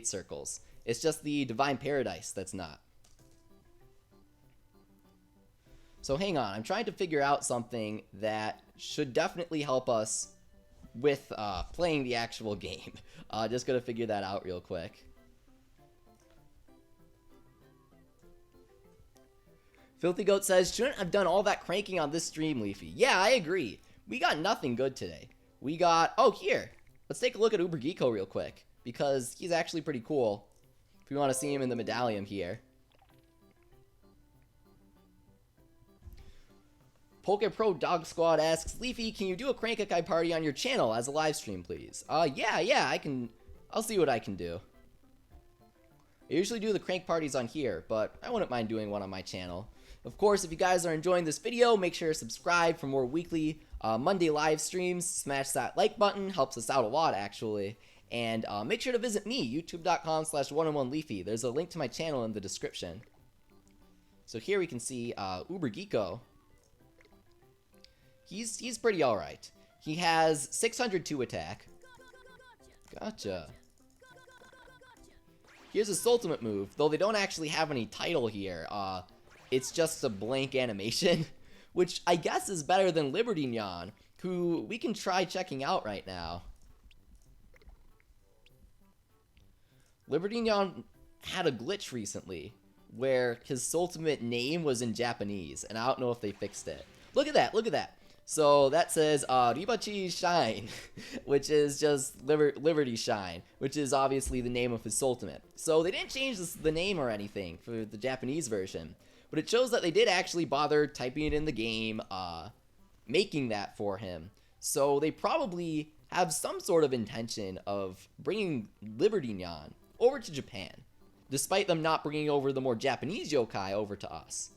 circles. It's just the Divine Paradise that's not. So hang on, I'm trying to figure out something that should definitely help us with playing the actual game. Just gonna figure that out real quick. Filthy Goat says, shouldn't have done all that cranking on this stream, Leafy. Yeah, I agree. We got nothing good today. We got, oh, here. Let's take a look at Uber Geeko real quick, because he's actually pretty cool. If you want to see him in the medallion here. Poke Pro Dog Squad asks, Leafy, can you do a Crank-a-Kai party on your channel as a live stream, please? Yeah, I can. I'll see what I can do. I usually do the crank parties on here, but I wouldn't mind doing one on my channel. Of course, if you guys are enjoying this video, make sure to subscribe for more weekly Monday live streams. Smash that like button, helps us out a lot, actually. And make sure to visit me, youtube.com/101leafy. There's a link to my channel in the description. So here we can see Uber Geeko. He's pretty alright. He has 602 attack. Gotcha. Here's his ultimate move, though they don't actually have any title here. It's just a blank animation, which I guess is better than Liberty Neon, who we can try checking out right now. Liberty Neon had a glitch recently where his ultimate name was in Japanese, and I don't know if they fixed it. Look at that, look at that. So that says Ribachi Shine, which is just Liberty Shine, which is obviously the name of his ultimate. So they didn't change the name or anything for the Japanese version, but it shows that they did actually bother typing it in the game, making that for him. So they probably have some sort of intention of bringing Liberty Neon over to Japan, despite them not bringing over the more Japanese yokai over to us.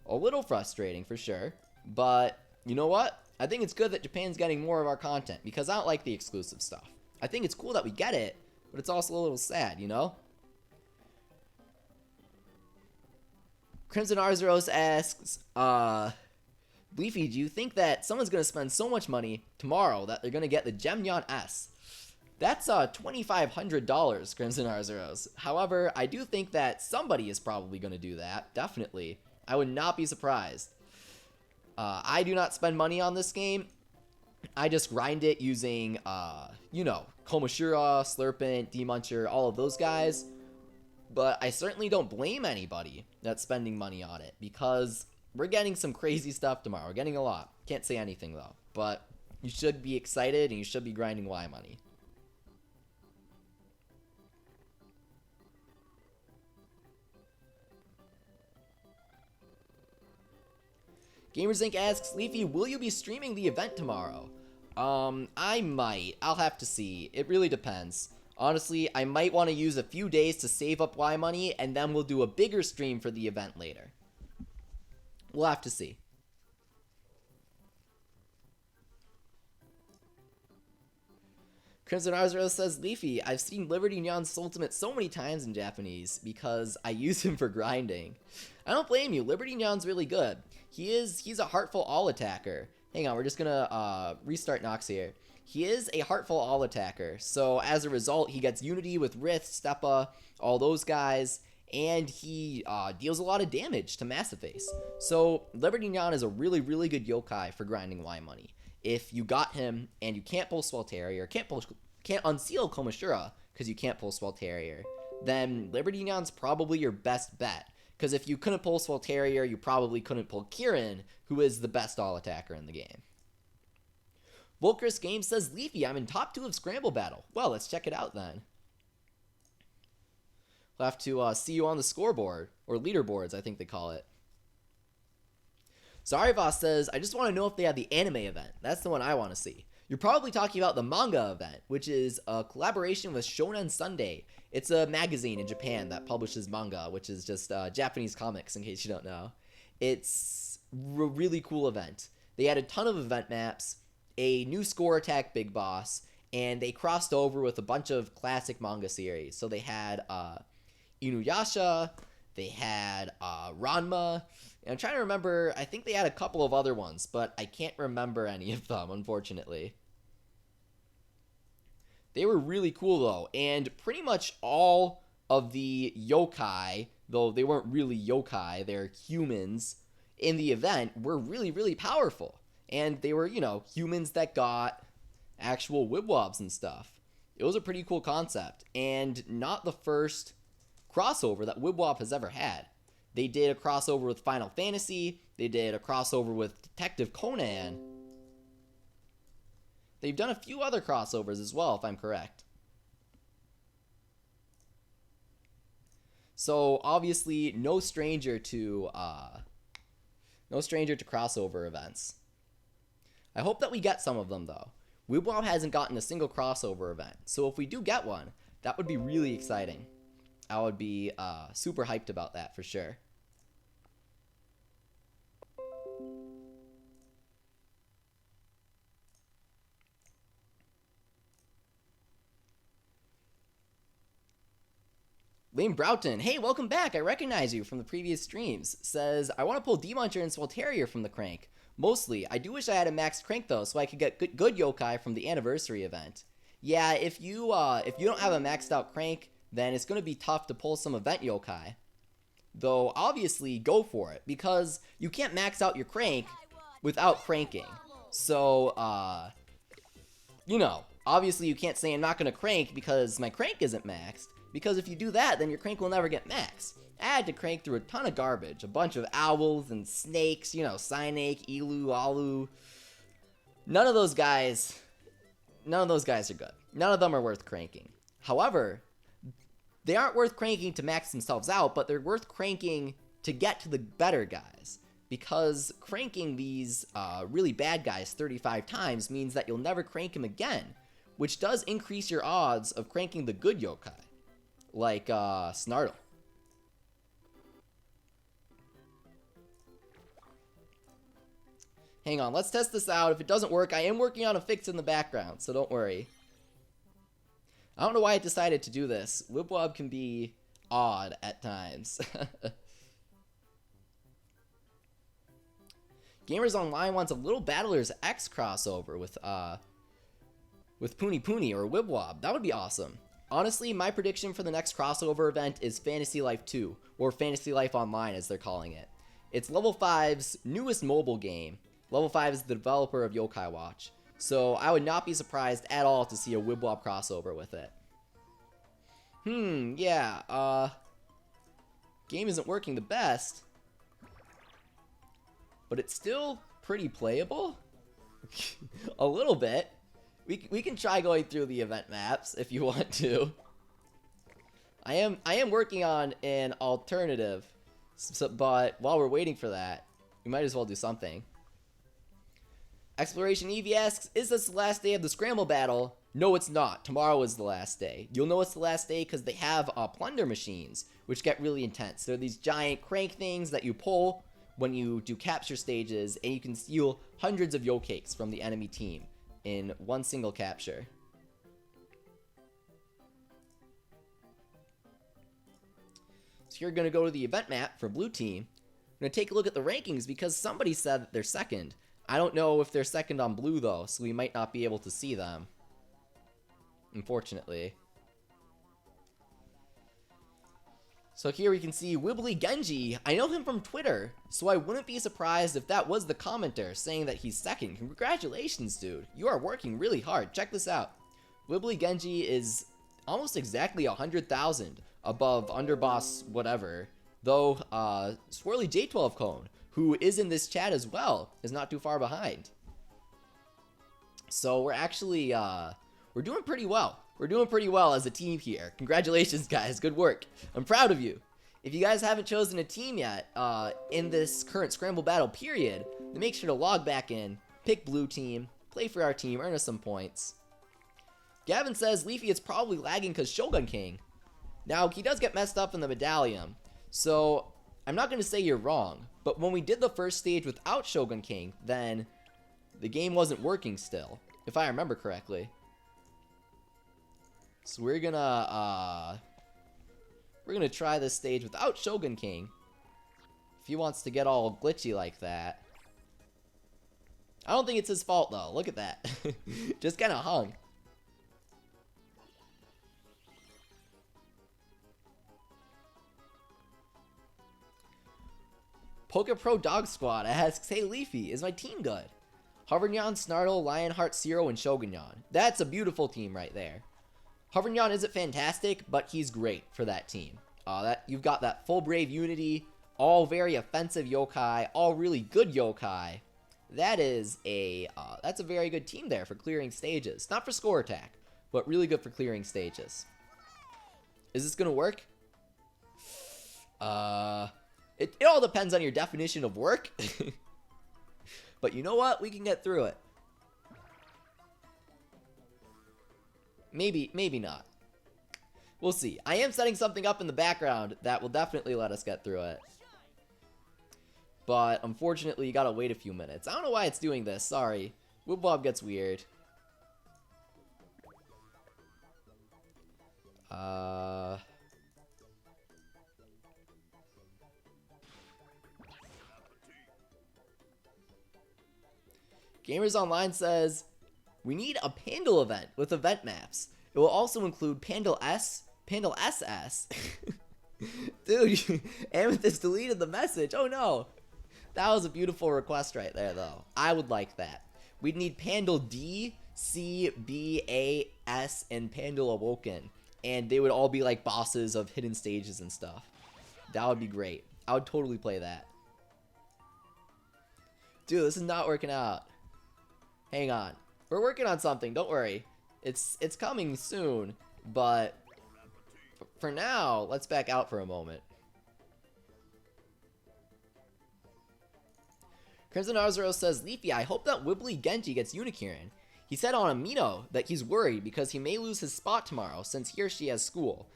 A little frustrating for sure, but you know what? I think it's good that Japan's getting more of our content, because I don't like the exclusive stuff. I think it's cool that we get it, but it's also a little sad, you know? Crimson Arzeros asks, Leafy, do you think that someone's going to spend so much money tomorrow that they're going to get the Gemyon S? That's $2,500, Crimson Arzeros. However, I do think that somebody is probably going to do that, definitely. I would not be surprised. I do not spend money on this game. I just grind it using, you know, Komashura, Slurpent, D-Muncher, all of those guys. But I certainly don't blame anybody that's spending money on it, because we're getting some crazy stuff tomorrow. We're getting a lot. Can't say anything, though. But you should be excited, and you should be grinding Y money. Gamers Inc. asks, Leafy, will you be streaming the event tomorrow? I might. I'll have to see. It really depends. Honestly, I might want to use a few days to save up Y money, and then we'll do a bigger stream for the event later. We'll have to see. Crimson Arzero says, Leafy, I've seen Liberty Neon's ultimate so many times in Japanese because I use him for grinding. I don't blame you. Liberty Neon's really good. He's a Heartful All-Attacker. Hang on, we're just gonna restart Nox here. He is a Heartful All-Attacker, so as a result, he gets Unity with Rith, Steppa, all those guys, and he deals a lot of damage to Massive Face. So Liberty Neon is a really, really good yokai for grinding Y money. If you got him and you can't pull Swell Terrier, can't unseal Komashura because you can't pull Swell Terrier, then Liberty Neon's probably your best bet. Because if you couldn't pull Swell Terrier, you probably couldn't pull Kieran, who is the best all-attacker in the game. Volkris Games says, Leafy, I'm in top 2 of Scramble Battle. Well, let's check it out then. We'll have to see you on the scoreboard, or leaderboards, I think they call it. Zarivas says, I just want to know if they have the anime event. That's the one I want to see. You're probably talking about the manga event, which is a collaboration with Shonen Sunday. It's a magazine in Japan that publishes manga, which is just Japanese comics, in case you don't know. It's a really cool event. They had a ton of event maps, a new Score Attack Big Boss, and they crossed over with a bunch of classic manga series. So they had Inuyasha, they had Ranma, and I'm trying to remember, I think they had a couple of other ones, but I can't remember any of them, unfortunately. They were really cool, though, and pretty much all of the yokai, though they weren't really yokai, they're humans, in the event were really, really powerful. And they were, you know, humans that got actual Wibwobs and stuff. It was a pretty cool concept, and not the first crossover that Wibwob has ever had. They did a crossover with Final Fantasy, they did a crossover with Detective Conan. They've done a few other crossovers as well, if I'm correct. So obviously no stranger to crossover events. I hope that we get some of them though. Wibble Wobble hasn't gotten a single crossover event, so if we do get one, that would be really exciting. I would be super hyped about that for sure. Lane Broughton, hey, welcome back. I recognize you from the previous streams. Says, I want to pull D-Muncher and Swalterior from the crank. Mostly. I do wish I had a maxed crank though, so I could get good yokai from the anniversary event. Yeah, if you don't have a maxed out crank, then it's going to be tough to pull some event yokai. Though, obviously, go for it, because you can't max out your crank without cranking. So, you know, obviously you can't say I'm not going to crank because my crank isn't maxed. Because if you do that, then your crank will never get maxed. I had to crank through a ton of garbage. A bunch of owls and snakes, you know, Sinake, Elu, Alu. None of those guys are good. None of them are worth cranking. However, they aren't worth cranking to max themselves out, but they're worth cranking to get to the better guys. Because cranking these really bad guys 35 times means that you'll never crank him again, which does increase your odds of cranking the good yokai, like Snartle. Hang on, let's test this out. If it doesn't work, I am working on a fix in the background, so don't worry. I don't know why I decided to do this. Wibble Wobble can be odd at times. Gamers Online wants a Little Battlers X crossover with Puni Puni or Wibble Wobble. That would be awesome. Honestly, my prediction for the next crossover event is Fantasy Life 2, or Fantasy Life Online as they're calling it. It's Level 5's newest mobile game. Level 5 is the developer of Yokai Watch. So I would not be surprised at all to see a Wibble Wobble crossover with it. Yeah, game isn't working the best, but it's still pretty playable. A little bit. We can try going through the event maps if you want to. I am working on an alternative, but while we're waiting for that, we might as well do something. Exploration Eevee asks, is this the last day of the Scramble battle? No, it's not. Tomorrow is the last day. You'll know it's the last day because they have plunder machines, which get really intense. They're these giant crank things that you pull when you do capture stages, and you can steal hundreds of Yo-Cakes from the enemy team in one single capture. So you're going to go to the event map for blue team. I'm going to take a look at the rankings because somebody said that they're second. I don't know if they're second on blue though, so we might not be able to see them, unfortunately. So here we can see Wibbly Genji. I know him from Twitter, so I wouldn't be surprised if that was the commenter saying that he's second. Congratulations, dude. You are working really hard. Check this out. Wibbly Genji is almost exactly 100,000 above Underboss whatever, though Swirly J12 Cone, who is in this chat as well, is not too far behind. So we're actually, we're doing pretty well. We're doing pretty well as a team here. Congratulations, guys. Good work. I'm proud of you. If you guys haven't chosen a team yet in this current Scramble battle period, then make sure to log back in, pick blue team, play for our team, earn us some points. Gavin says, Leafy, it's probably lagging because Shogun King. Now, he does get messed up in the medallion, so I'm not going to say you're wrong, but when we did the first stage without Shogun King, then the game wasn't working still, if I remember correctly. So we're gonna try this stage without Shogun King. If he wants to get all glitchy like that. I don't think it's his fault though. Look at that. Just kind of hung. Poke Pro Dog Squad asks, hey Leafy, is my team good? Hoveryon, Snartle, Lionheart, Zero, and Shogunyon. That's a beautiful team right there. Hoveryon isn't fantastic, but he's great for that team. You've got that full Brave Unity, all very offensive yokai, all really good yokai. That's a very good team there for clearing stages. Not for score attack, but really good for clearing stages. Is this gonna work? It all depends on your definition of work. But you know what? We can get through it. Maybe not. We'll see. I am setting something up in the background that will definitely let us get through it. But unfortunately, you gotta wait a few minutes. I don't know why it's doing this. Sorry. Wibble Wobble gets weird. Gamers Online says, we need a Pandal event with event maps. It will also include Pandal SS. Dude, Amethyst deleted the message. Oh no. That was a beautiful request right there, though. I would like that. We'd need Pandal D, C, B, A, S, and Pandal Awoken. And they would all be like bosses of hidden stages and stuff. That would be great. I would totally play that. Dude, this is not working out. Hang on. We're working on something, don't worry. It's coming soon, but for now, let's back out for a moment. Crimson Arzuro says, Leafy, I hope that Wibbly Genji gets Unicorn. He said on Amino that he's worried because he may lose his spot tomorrow since he or she has school.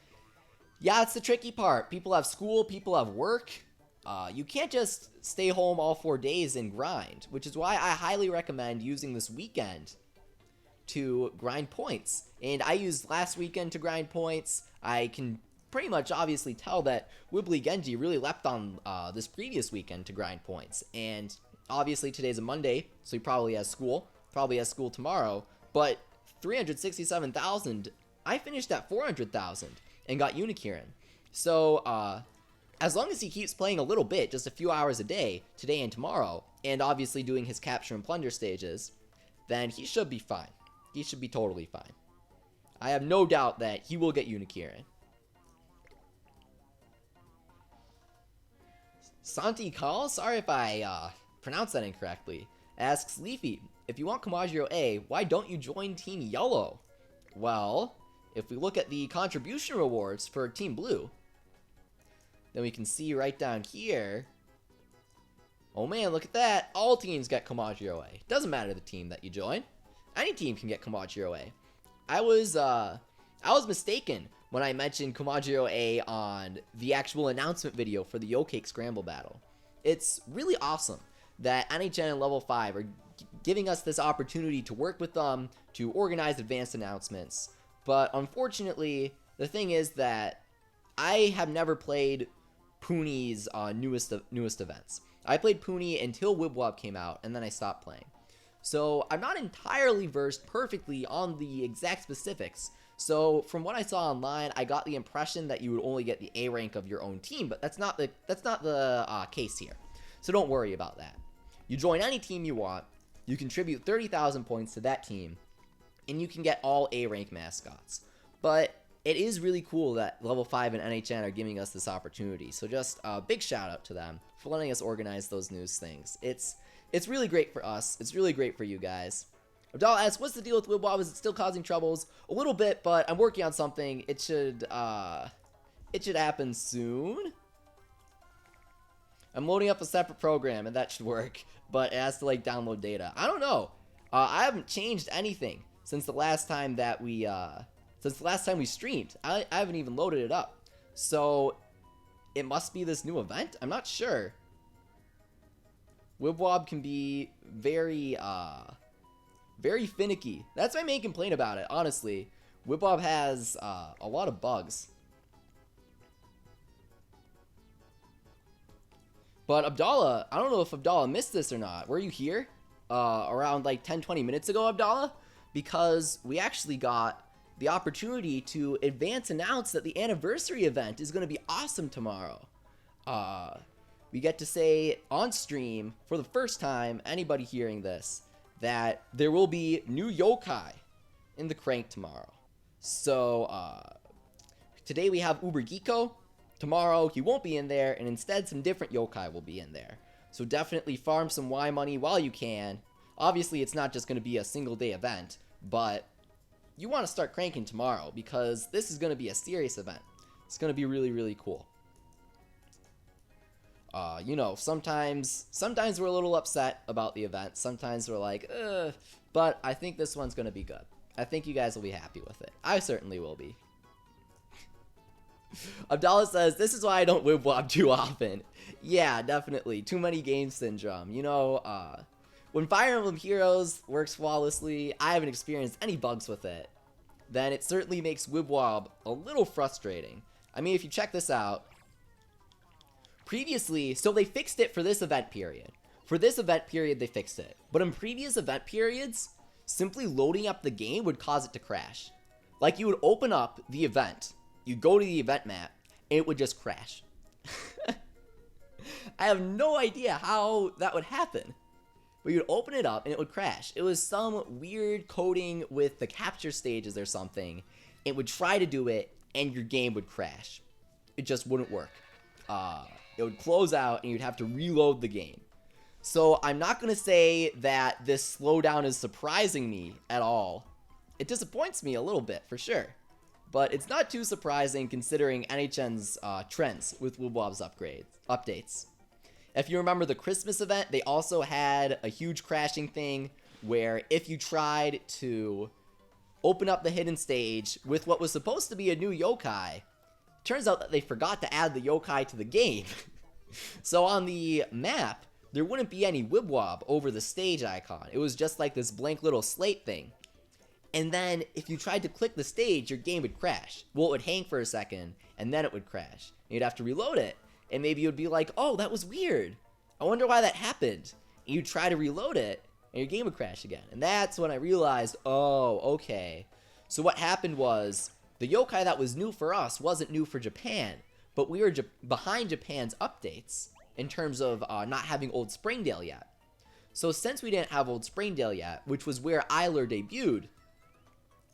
Yeah, it's the tricky part. People have school, people have work. You can't just stay home all 4 days and grind, which is why I highly recommend using this weekend to grind points. And I used last weekend to grind points. I can pretty much obviously tell that Wibbly Genji really leapt on this previous weekend to grind points. And obviously today's a Monday, so he probably has school tomorrow, but 367,000, I finished at 400,000 and got Unicorn. So, as long as he keeps playing a little bit, just a few hours a day, today and tomorrow, and obviously doing his capture and plunder stages, then he should be fine. He should be totally fine. I have no doubt that he will get Unicorn. Santi Call, sorry if I pronounced that incorrectly, asks Leafy, if you want Komajiro A, why don't you join Team Yellow? Well, if we look at the contribution rewards for Team Blue, then we can see right down here, oh man, look at that, all teams get Komajiro A. Doesn't matter the team that you join, any team can get Komajiro A. I was mistaken when I mentioned Komajiro A on the actual announcement video for the Yo-Cake Scramble battle. It's really awesome that NHN and Level 5 are giving us this opportunity to work with them, to organize advanced announcements. But unfortunately, the thing is that I have never played Puni's newest events. I played Puni until Wibble Wobble came out, and then I stopped playing. So I'm not entirely versed perfectly on the exact specifics. So from what I saw online, I got the impression that you would only get the A rank of your own team, but that's not the case here. So don't worry about that. You join any team you want, you contribute 30,000 points to that team, and you can get all A rank mascots. But it is really cool that Level 5 and NHN are giving us this opportunity. So just a big shout out to them for letting us organize those news things. It's really great for us. It's really great for you guys. Abdallah asks, what's the deal with Wibble Wobble? Is it still causing troubles? A little bit, but I'm working on something. It should happen soon. I'm loading up a separate program, and that should work, but it has to, like, download data. I don't know. I haven't changed anything since the last time that we streamed. I haven't even loaded it up. So, it must be this new event? I'm not sure. Wibble Wobble can be very finicky. That's my main complaint about it, honestly. Wibble Wobble has a lot of bugs. But Abdallah, I don't know if Abdallah missed this or not. Were you here around like 10-20 minutes ago, Abdallah? Because we actually got the opportunity to advance announce that the anniversary event is going to be awesome tomorrow. We get to say on stream, for the first time, anybody hearing this, that there will be new yokai in the crank tomorrow. So, today we have Uber Geeko. Tomorrow, he won't be in there, and instead some different yokai will be in there. So definitely farm some Y money while you can. Obviously, it's not just going to be a single day event, but you want to start cranking tomorrow, because this is going to be a serious event. It's going to be really, really cool. You know, sometimes we're a little upset about the event. Sometimes we're like, ugh. But I think this one's gonna be good. I think you guys will be happy with it. I certainly will be. Abdallah says, this is why I don't Wibble Wobble too often. Yeah, definitely. Too many game syndrome. You know, when Fire Emblem Heroes works flawlessly, I haven't experienced any bugs with it, then it certainly makes Wibble Wobble a little frustrating. I mean, if you check this out, previously, so they fixed it for this event period. For this event period, they fixed it. But in previous event periods, simply loading up the game would cause it to crash. Like, you would open up the event, you'd go to the event map, and it would just crash. I have no idea how that would happen. But you'd open it up, and it would crash. It was some weird coding with the capture stages or something. It would try to do it, and your game would crash. It just wouldn't work. It would close out, and you'd have to reload the game. So I'm not going to say that this slowdown is surprising me at all. It disappoints me a little bit, for sure. But it's not too surprising considering NHN's trends with Wibble Wobble's updates. If you remember the Christmas event, they also had a huge crashing thing where if you tried to open up the hidden stage with what was supposed to be a new yokai, turns out that they forgot to add the yokai to the game. So on the map, there wouldn't be any Wibble Wobble over the stage icon. It was just like this blank little slate thing. And then if you tried to click the stage, your game would crash. Well, it would hang for a second, and then it would crash. You'd have to reload it. And maybe you'd be like, oh, that was weird. I wonder why that happened. And you'd try to reload it, and your game would crash again. And that's when I realized, oh, okay. So what happened was, the yokai that was new for us wasn't new for Japan, but we were behind Japan's updates in terms of not having Old Springdale yet. So since we didn't have Old Springdale yet, which was where Eiler debuted,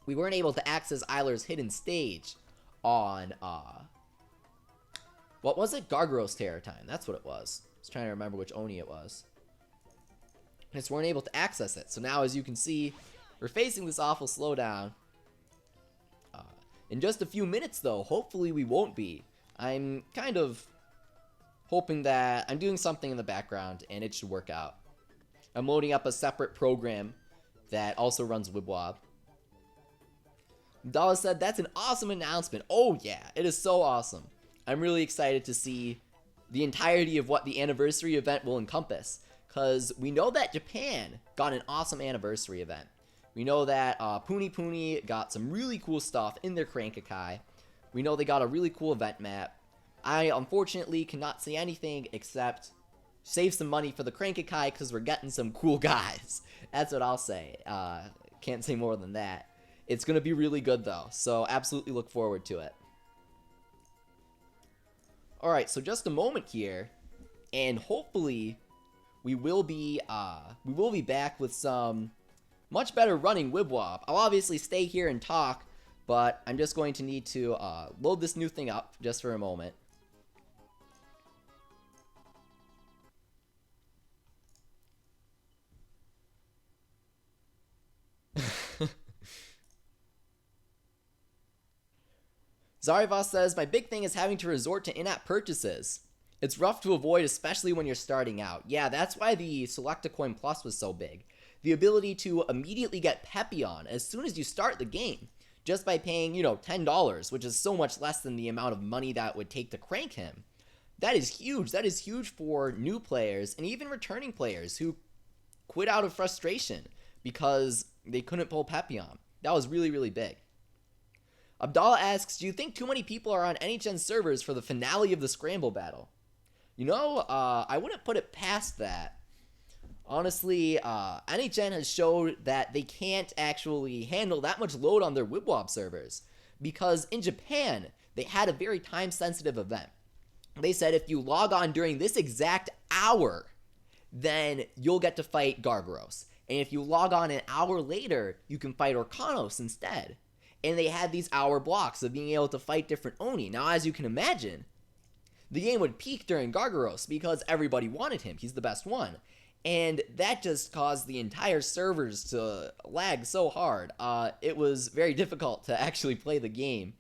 we weren't able to access Eiler's hidden stage on, what was it? Gargaros Terror Time. That's what it was. I was trying to remember which Oni it was. And just weren't able to access it. So now, as you can see, we're facing this awful slowdown. In just a few minutes, though, hopefully we won't be. I'm kind of hoping that I'm doing something in the background, and it should work out. I'm loading up a separate program that also runs Wibble Wobble. Dala said, that's an awesome announcement. Oh yeah, it is so awesome. I'm really excited to see the entirety of what the anniversary event will encompass, because we know that Japan got an awesome anniversary event. We know that Puni Puni got some really cool stuff in their Crankakai. We know they got a really cool event map. I unfortunately cannot say anything except save some money for the Crankakai because we're getting some cool guys. That's what I'll say. Can't say more than that. It's going to be really good though, so absolutely look forward to it. Alright, so just a moment here, and hopefully we will be back with some much better running Wibble Wobble. I'll obviously stay here and talk, but I'm just going to need to load this new thing up just for a moment. Zarivas says, my big thing is having to resort to in-app purchases. It's rough to avoid, especially when you're starting out. Yeah, that's why the Select a Coin Plus was so big. The ability to immediately get Pepion as soon as you start the game, just by paying, you know, $10, which is so much less than the amount of money that would take to crank him. That is huge. That is huge for new players and even returning players who quit out of frustration because they couldn't pull Pepion. That was really, really big. Abdallah asks, do you think too many people are on NHN servers for the finale of the Scramble battle? You know, I wouldn't put it past that. Honestly, NHN has showed that they can't actually handle that much load on their Wibble Wobble servers. Because in Japan, they had a very time-sensitive event. They said if you log on during this exact hour, then you'll get to fight Gargaros. And if you log on an hour later, you can fight Orkanos instead. And they had these hour blocks of being able to fight different Oni. Now, as you can imagine, the game would peak during Gargaros because everybody wanted him. He's the best one. And that just caused the entire servers to lag so hard. It was very difficult to actually play the game.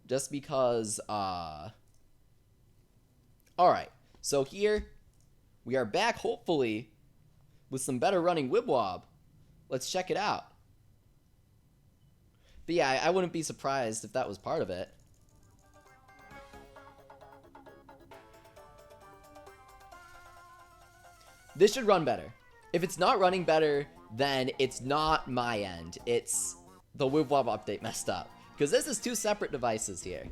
Just because Alright, so here we are back, hopefully, with some better running Wibwob. Let's check it out. But yeah, I wouldn't be surprised if that was part of it. This should run better. If it's not running better, then it's not my end. It's the Wibwob update messed up. Because this is 2 separate devices here.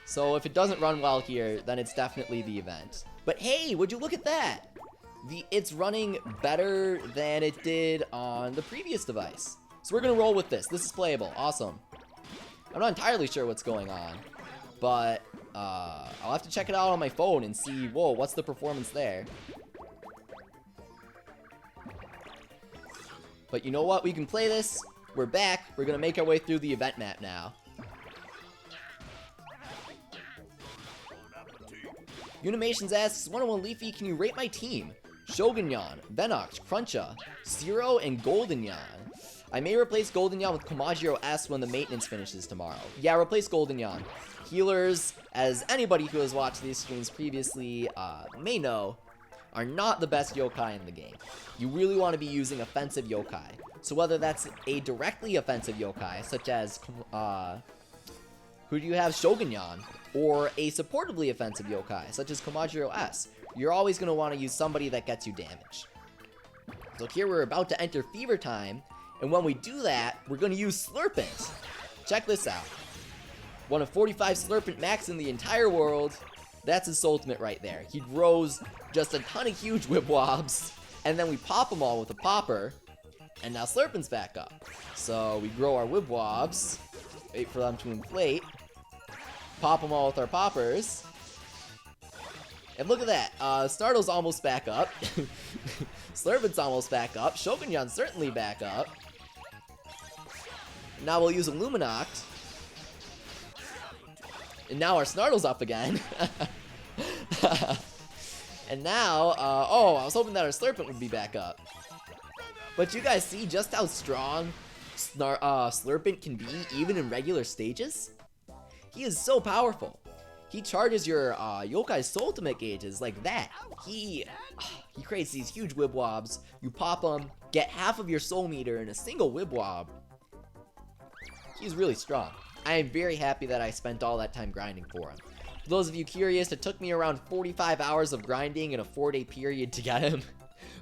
So if it doesn't run well here, then it's definitely the event. But hey, would you look at that? It's running better than it did on the previous device. So we're gonna roll with this. This is playable. Awesome. I'm not entirely sure what's going on, but I'll have to check it out on my phone and see, whoa, what's the performance there? But you know what? We can play this. We're back. We're gonna make our way through the event map now. Unimations asks, 101 Leafy, can you rate my team? Shogunyan, Venox, Cruncha, Zero, and Golden Yan. I may replace Golden Yan with Komajiro S when the maintenance finishes tomorrow. Yeah, replace Golden Yan. Healers, as anybody who has watched these streams previously may know, are not the best yokai in the game. You really want to be using offensive yokai. So whether that's a directly offensive yokai, such as, who do you have, Shogunyan, or a supportively offensive yokai, such as Komajiro S, you're always going to want to use somebody that gets you damage. So here we're about to enter Fever Time, and when we do that, we're going to use Slurpent. Check this out. One of 45 Slurpent max in the entire world. That's his ultimate right there. He grows just a ton of huge Wibwobs, and then we pop them all with a popper, and now Slurpent's back up. So we grow our Wibwobs, wait for them to inflate, pop them all with our poppers, and look at that, Startle's almost back up, Slurpent's almost back up, Shogunyan's certainly back up. Now we'll use Illuminoct, and now our Snartle's up again. And now, oh, I was hoping that our Slurpent would be back up. But you guys see just how strong Slurpent can be even in regular stages? He is so powerful. He charges your Yokai's ultimate gauges like that. He creates these huge Wibwobs. You pop them, get half of your soul meter in a single Wibwob. He's really strong. I am very happy that I spent all that time grinding for him. For those of you curious, it took me around 45 hours of grinding in a 4-day period to get him.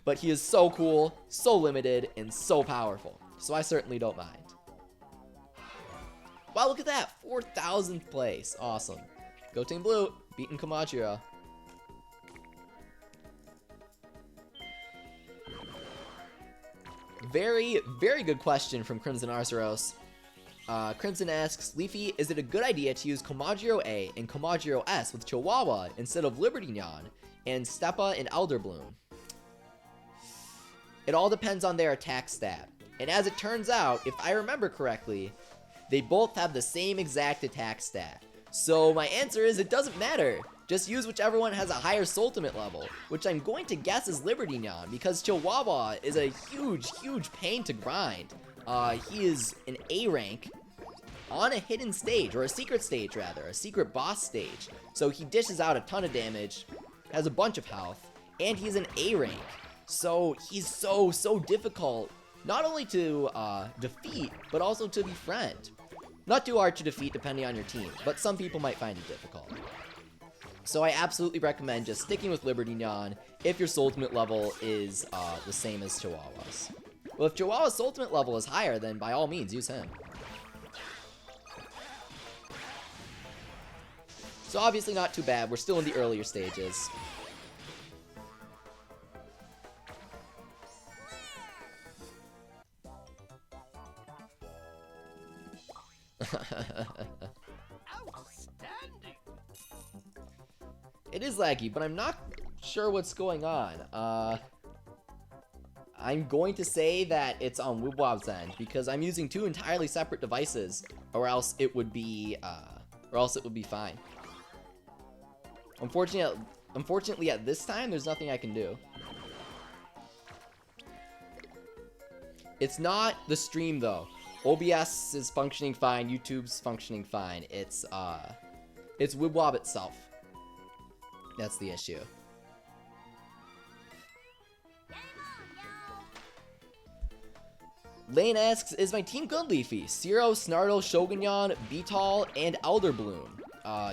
But he is so cool, so limited, and so powerful. So I certainly don't mind. Wow, look at that! 4,000th place. Awesome. Go Team Blue, beating Komajiro. Very, very good question from Crimson Arceros. Crimson asks, Leafy, is it a good idea to use Komajiro A and Komajiro S with Chihuahua instead of Liberty Nyan and Steppa and Elder Bloom? It all depends on their attack stat. And as it turns out, if I remember correctly, they both have the same exact attack stat. So my answer is it doesn't matter. Just use whichever one has a higher ultimate level, which I'm going to guess is Liberty Nyan, because Chihuahua is a huge, huge pain to grind. He is an A rank on a hidden stage, or a secret stage rather, a secret boss stage. So he dishes out a ton of damage, has a bunch of health, and he's an A rank. So he's so difficult, not only to defeat, but also to befriend. Not too hard to defeat depending on your team, but some people might find it difficult. So I absolutely recommend just sticking with Liberty Nyan if your ultimate level is the same as Chihuahua's. Well, if Chihuahua's ultimate level is higher, then by all means, use him. So obviously not too bad, we're still in the earlier stages. Outstanding. It is laggy, but I'm not sure what's going on. I'm going to say that it's on Wibwob's end, because I'm using 2 entirely separate devices, or else it would be fine. Unfortunately, at this time, there's nothing I can do. It's not the stream, though. OBS is functioning fine, YouTube's functioning fine. It's Wibwob itself. That's the issue. Lane asks, is my team good, Leafy? Zero, Snartle, Shogunyan, Beetle, and Elderbloom.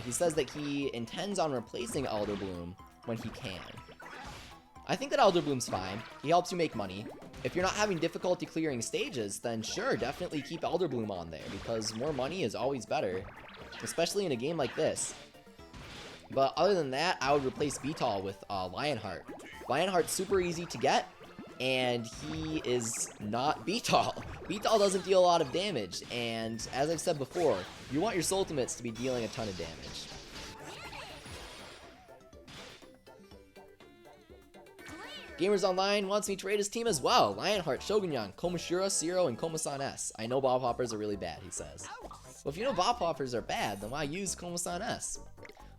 He says that he intends on replacing Elderbloom when he can. I think that Elderbloom's fine. He helps you make money. If you're not having difficulty clearing stages, then sure, definitely keep Elderbloom on there, because more money is always better, especially in a game like this. But other than that, I would replace Beetle with Lionheart. Lionheart's super easy to get, and he is not Beetle. Beetle doesn't deal a lot of damage, and as I've said before, you want your Ultimates to be dealing a ton of damage. Gamers Online wants me to rate his team as well. Lionheart, Shogunyan, Komashura, Zero, and Komasan S. I know Bob Hoppers are really bad, he says. Well, if you know Bob Hoppers are bad, then why use Komasan S?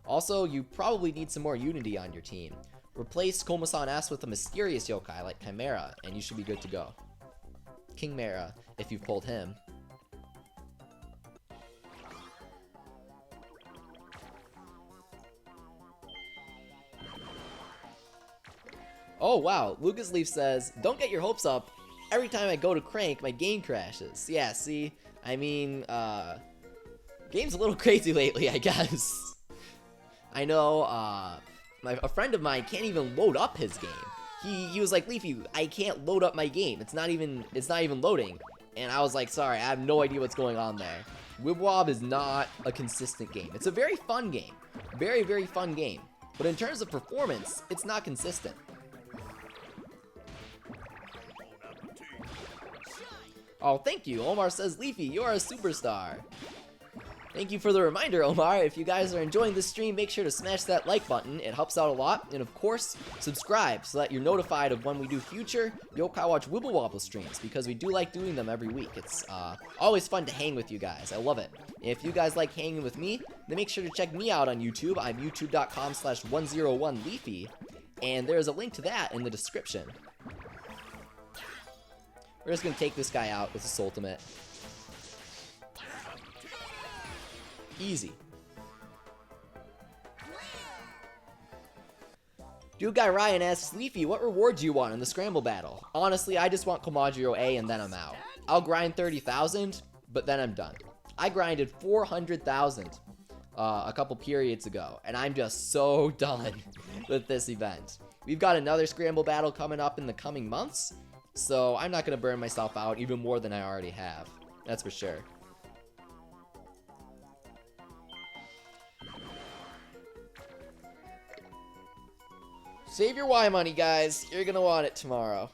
Also, you probably need some more unity on your team. Replace Komasan S with a mysterious yokai like Chimera, and you should be good to go. King Mera, if you've pulled him. Oh wow, Lucas Leaf says, don't get your hopes up. Every time I go to crank, my game crashes. Yeah, see? I mean, game's a little crazy lately, I guess. I know, a friend of mine can't even load up his game. He was like, Leafy, I can't load up my game. It's not even loading. And I was like, sorry, I have no idea what's going on there. Wibble Wobble is not a consistent game. It's a very fun game. Very, very fun game. But in terms of performance, it's not consistent. Oh, thank you. Omar says, Leafy, you're a superstar. Thank you for the reminder, Omar. If you guys are enjoying this stream, make sure to smash that like button. It helps out a lot. And of course, subscribe so that you're notified of when we do future Yokai Watch Wibble Wobble streams, because we do like doing them every week. It's always fun to hang with you guys. I love it. If you guys like hanging with me, then make sure to check me out on YouTube. I'm youtube.com/101leafy, and there's a link to that in the description. We're just going to take this guy out with his ultimate. Easy. Dude Guy Ryan asks, Leafy, what reward do you want in the Scramble battle? Honestly, I just want Komajiro A and then I'm out. I'll grind 30,000, but then I'm done. I grinded 400,000 a couple periods ago, and I'm just so done with this event. We've got another Scramble battle coming up in the coming months, so I'm not going to burn myself out even more than I already have. That's for sure. Save your Y money, guys. You're going to want it tomorrow.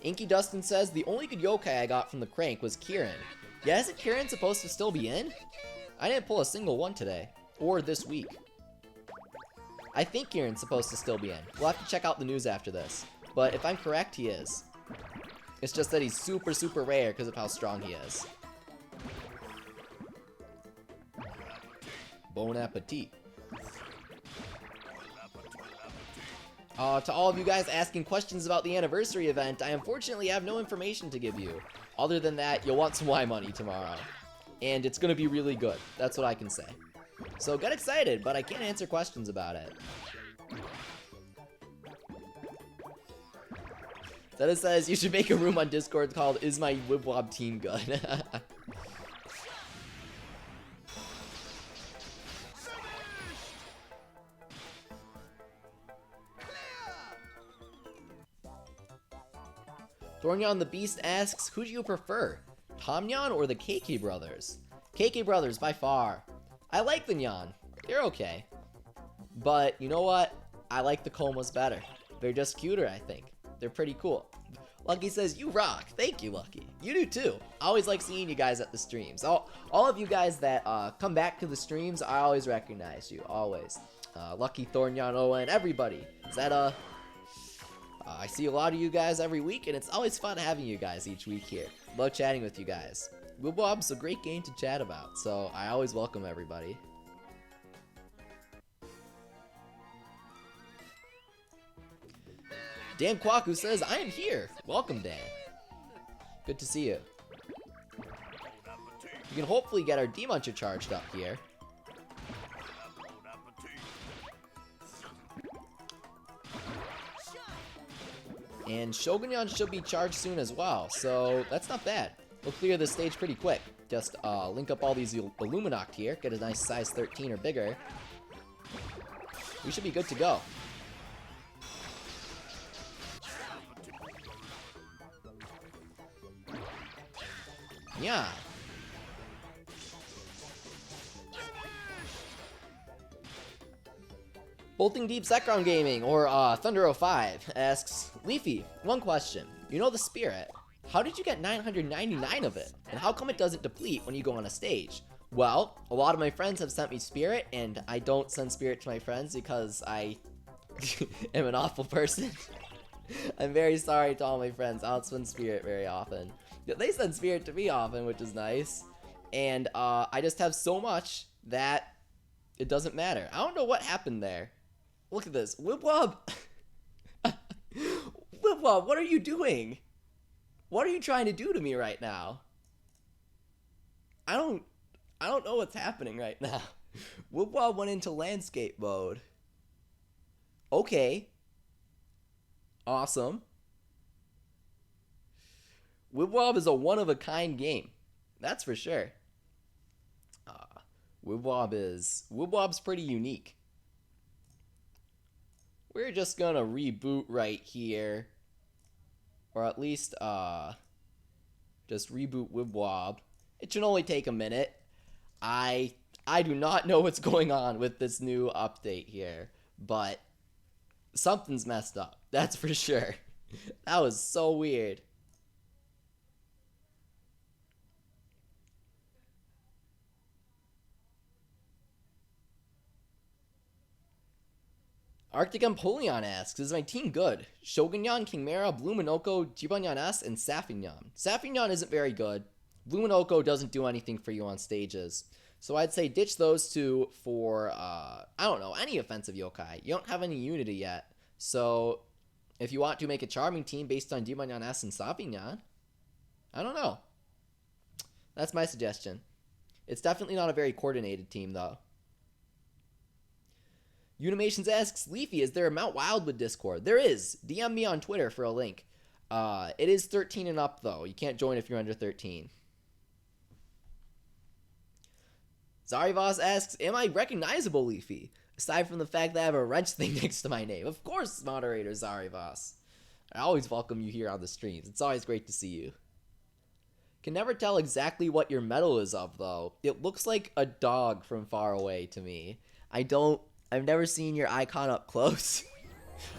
Inky Dustin says, the only good yokai I got from the crank was Kieran. Yeah, isn't Kieran supposed to still be in? I didn't pull a single one today. Or this week. I think Kieran's supposed to still be in. We'll have to check out the news after this. But if I'm correct, he is. It's just that he's super, super rare because of how strong he is. Bon appetit. To all of you guys asking questions about the anniversary event, I unfortunately have no information to give you. Other than that, you'll want some Y money tomorrow. And it's going to be really good. That's what I can say. So get excited, but I can't answer questions about it. Zeta says, you should make a room on Discord called Is My Wibble Wobble Team Good? Thornyon the Beast asks, who do you prefer? Tomnyon or the KK Brothers? KK Brothers by far. I like the Nyan. They're okay. But you know what? I like the Komas better. They're just cuter, I think. They're pretty cool. Lucky says, you rock. Thank you, Lucky. You do too. I always like seeing you guys at the streams. All of you guys that come back to the streams, I always recognize you. Always. Lucky, Thornyon, Owen, everybody. Zeta. I see a lot of you guys every week, and it's always fun having you guys each week here. Love chatting with you guys. Wibble Wobble's a great game to chat about, so I always welcome everybody. Dan Kwaku says, I am here. Welcome, Dan. Good to see you. We can hopefully get our D-Muncher charged up here. And Shogunyan should be charged soon as well, so that's not bad. We'll clear this stage pretty quick. Just link up all these Illuminact here, get a nice size 13 or bigger. We should be good to go. Yeah. Bolting Deep Zekron Gaming, or Thunder05, asks, Leafy, one question. You know the spirit. How did you get 999 of it? And how come it doesn't deplete when you go on a stage? Well, a lot of my friends have sent me spirit, and I don't send spirit to my friends because I am an awful person. I'm very sorry to all my friends. I don't send spirit very often. They send spirit to me often, which is nice. And I just have so much that it doesn't matter. I don't know what happened there. Look at this. Wibwob! Wibwob, what are you doing? What are you trying to do to me right now? I don't know what's happening right now. Wibwob went into landscape mode. Okay. Awesome. Wibwob is a one-of-a-kind game. That's for sure. Wibwob's pretty unique. We're just gonna reboot right here. Or at least, just reboot Wibwob. It should only take a minute. I do not know what's going on with this new update here, but something's messed up. That's for sure. That was so weird. Arctic Empoleon asks, is my team good? Shogunyan, Kingmera, Bluminoko, Jibanyan S, and Safinyan. Safinyan isn't very good. Bluminoko doesn't do anything for you on stages. So I'd say ditch those two for, I don't know, any offensive yokai. You don't have any unity yet. So if you want to make a charming team based on Jibanyan S and Safinyan, I don't know. That's my suggestion. It's definitely not a very coordinated team, though. Unimations asks, Leafy, is there a Mount Wildwood Discord? There is. DM me on Twitter for a link. It is 13 and up, though. You can't join if you're under 13. Zarivas asks, am I recognizable, Leafy? Aside from the fact that I have a wrench thing next to my name. Of course, moderator Zarivas. I always welcome you here on the streams. It's always great to see you. Can never tell exactly what your medal is of, though. It looks like a dog from far away to me. I've never seen your icon up close.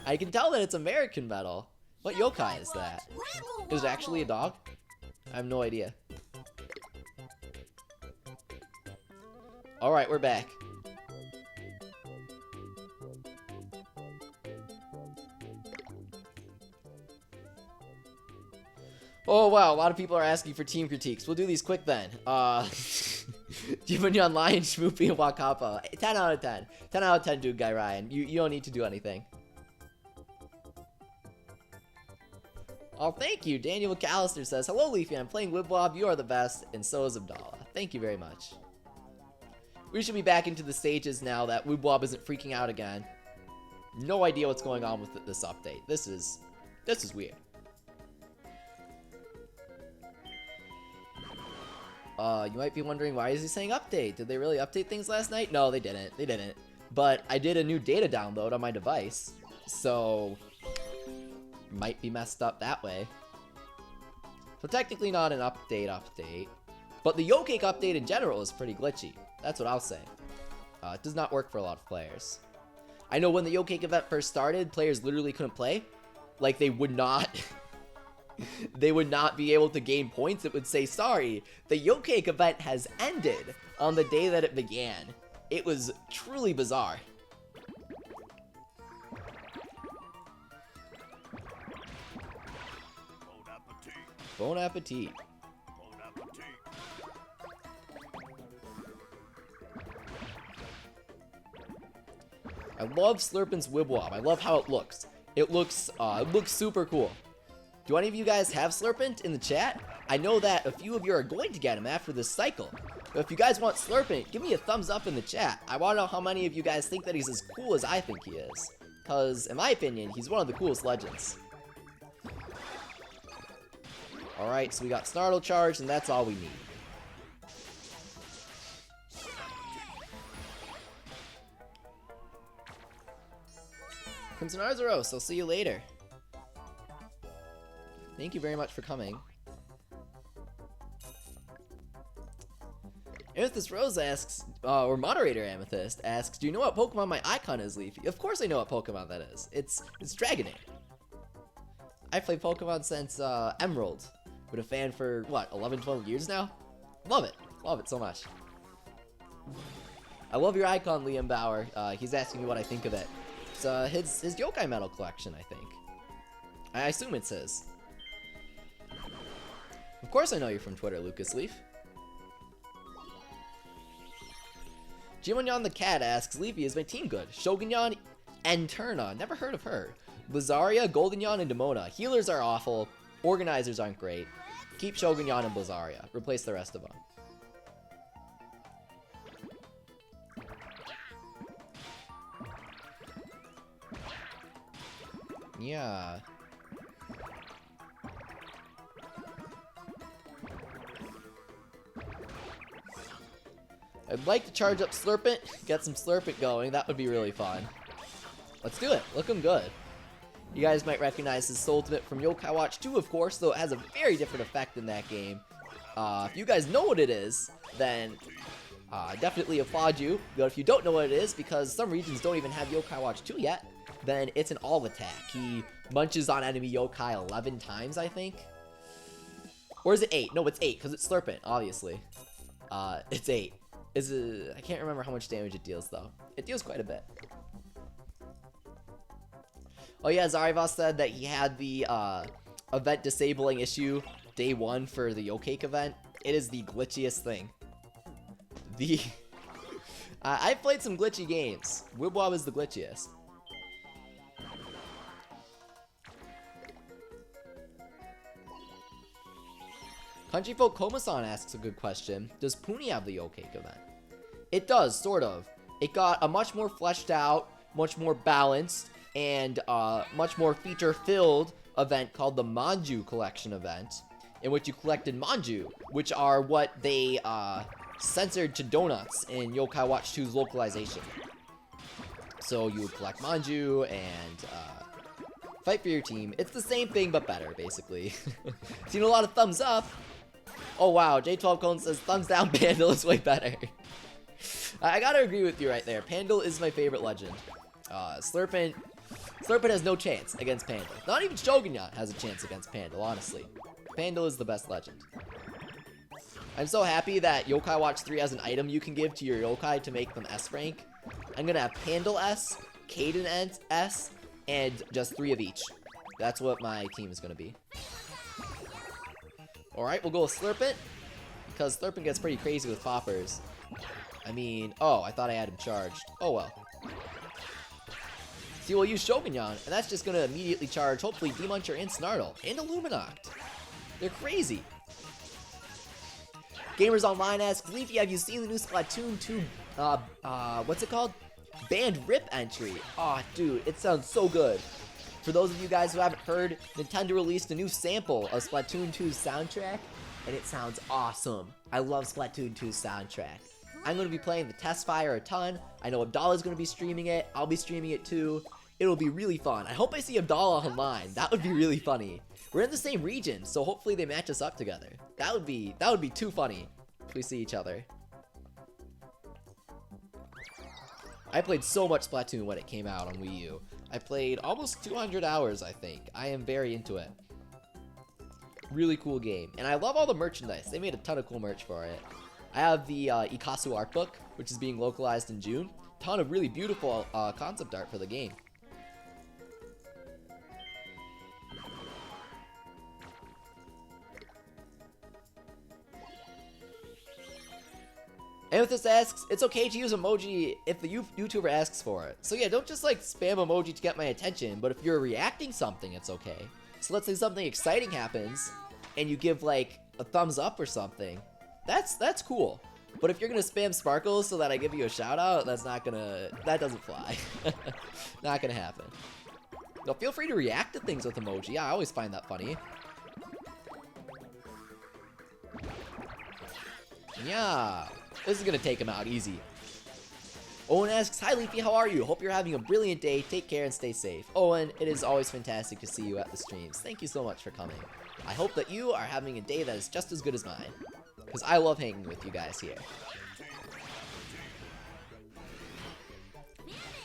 I can tell that it's American metal. What yokai is that? Is it actually a dog? I have no idea. Alright, we're back. Oh wow, a lot of people are asking for team critiques. We'll do these quick then. Jibanyan, Lion, Shmoopy, and Wakapa. 10 out of 10. 10 out of 10, dude, Guy Ryan. You don't need to do anything. Oh, thank you. Daniel McAllister says, hello, Leafy. I'm playing Wibwob. You are the best. And so is Abdallah. Thank you very much. We should be back into the stages now that Wibwob isn't freaking out again. No idea what's going on with this update. This is weird. You might be wondering, why is he saying update? Did they really update things last night? No, they didn't. They didn't. But I did a new data download on my device, so might be messed up that way. So technically not an update. But the Yo-Cake update in general is pretty glitchy. That's what I'll say. It does not work for a lot of players. I know when the Yo-Cake event first started, players literally couldn't play. Like, they would not... they would not be able to gain points. It would say, sorry, the Yo-Cake event has ended on the day that it began. It was truly bizarre. Bon appetit. I love Slurpin's Wibwob. I love how it looks. It looks super cool. Do any of you guys have Slurpint in the chat? I know that a few of you are going to get him after this cycle. But if you guys want Slurpent, give me a thumbs up in the chat. I want to know how many of you guys think that he's as cool as I think he is. Because, in my opinion, he's one of the coolest legends. Alright, so we got Snartle charged, and that's all we need. Crimson Arzuros, I'll see you later. Thank you very much for coming. Amethyst Rose asks, or Moderator Amethyst asks, do you know what Pokemon my icon is, Leafy? Of course I know what Pokemon that is. It's Dragonair. I've played Pokemon since Emerald. Been a fan for, what, 11, 12 years now? Love it. Love it so much. I love your icon, Liam Bauer. He's asking me what I think of it. It's his Yokai Medal collection, I think. I assume it's his. Of course I know you're from Twitter, Lucas Leaf. Jimonyan the Cat asks, Leafy, is my team good? Shogunyan and Turna. Never heard of her. Blizaria, Goldenyan, and Demona. Healers are awful. Organizers aren't great. Keep Shogunyan and Blizaria. Replace the rest of them. Yeah. I'd like to charge up Slurpent, get some Slurpent going. That would be really fun. Let's do it. Looking good. You guys might recognize his Ultimate from Yokai Watch 2, of course, though it has a very different effect in that game. If you guys know what it is, then definitely applaud you. But if you don't know what it is, because some regions don't even have Yokai Watch 2 yet, then it's an all attack. He munches on enemy yokai 11 times, I think. Or is it 8? No, it's 8, because it's Slurpent, obviously. It's 8. I can't remember how much damage it deals, though. It deals quite a bit. Oh yeah, Zarivas said that he had the event disabling issue day 1 for the Yokake event. It is the glitchiest thing. I've played some glitchy games. Wibble Wobble is the glitchiest. Countryfolk Komasan asks a good question. Does Puni have the Yokake event? It does, sort of. It got a much more fleshed out, much more balanced, and much more feature-filled event called the Manju Collection event, in which you collected Manju, which are what they censored to donuts in Yokai Watch 2's localization. So you would collect Manju and fight for your team. It's the same thing, but better, basically. Seen a lot of thumbs up. Oh wow, J12 Cone says thumbs down, Pandal is way better. I gotta agree with you right there. Pandal is my favorite legend. Slurpent has no chance against Pandal. Not even Shogunyan has a chance against Pandal, honestly. Pandal is the best legend. I'm so happy that Yokai Watch 3 has an item you can give to your yokai to make them S rank. I'm gonna have Pandal S, Caden S, and just 3 of each. That's what my team is gonna be. Alright, we'll go with Slurpent, because Slurpent gets pretty crazy with poppers. I mean, oh, I thought I had him charged. Oh well. See, we'll use Shogunyan, and that's just gonna immediately charge, hopefully, Demuncher and Snartle, and Illuminoct. They're crazy. Gamers Online asks, Leafy, have you seen the new Splatoon 2, what's it called? Banned Rip entry. Aw, dude, it sounds so good. For those of you guys who haven't heard, Nintendo released a new sample of Splatoon 2's soundtrack, and it sounds awesome. I love Splatoon 2's soundtrack. I'm going to be playing the Test Fire a ton. I know Abdallah's going to be streaming it. I'll be streaming it too. It'll be really fun. I hope I see Abdallah online. That would be really funny. We're in the same region, so hopefully they match us up together. That would be too funny if we see each other. I played so much Splatoon when it came out on Wii U. I played almost 200 hours, I think. I am very into it. Really cool game. And I love all the merchandise. They made a ton of cool merch for it. I have the Ikasu art book, which is being localized in June. Ton of really beautiful concept art for the game. Amethyst asks, it's okay to use emoji if the YouTuber asks for it. So yeah, don't just like spam emoji to get my attention, but if you're reacting something, it's okay. So let's say something exciting happens, and you give like a thumbs up or something, that's cool. But if you're gonna spam sparkles so that I give you a shout out, that doesn't fly. Not gonna happen. No, feel free to react to things with emoji. I always find that funny. Yeah, this is gonna take him out easy. Owen asks, "Hi Leafy, how are you? Hope you're having a brilliant day. Take care and stay safe." Owen, it is always fantastic to see you at the streams. Thank you so much for coming. I hope that you are having a day that is just as good as mine, because I love hanging with you guys here.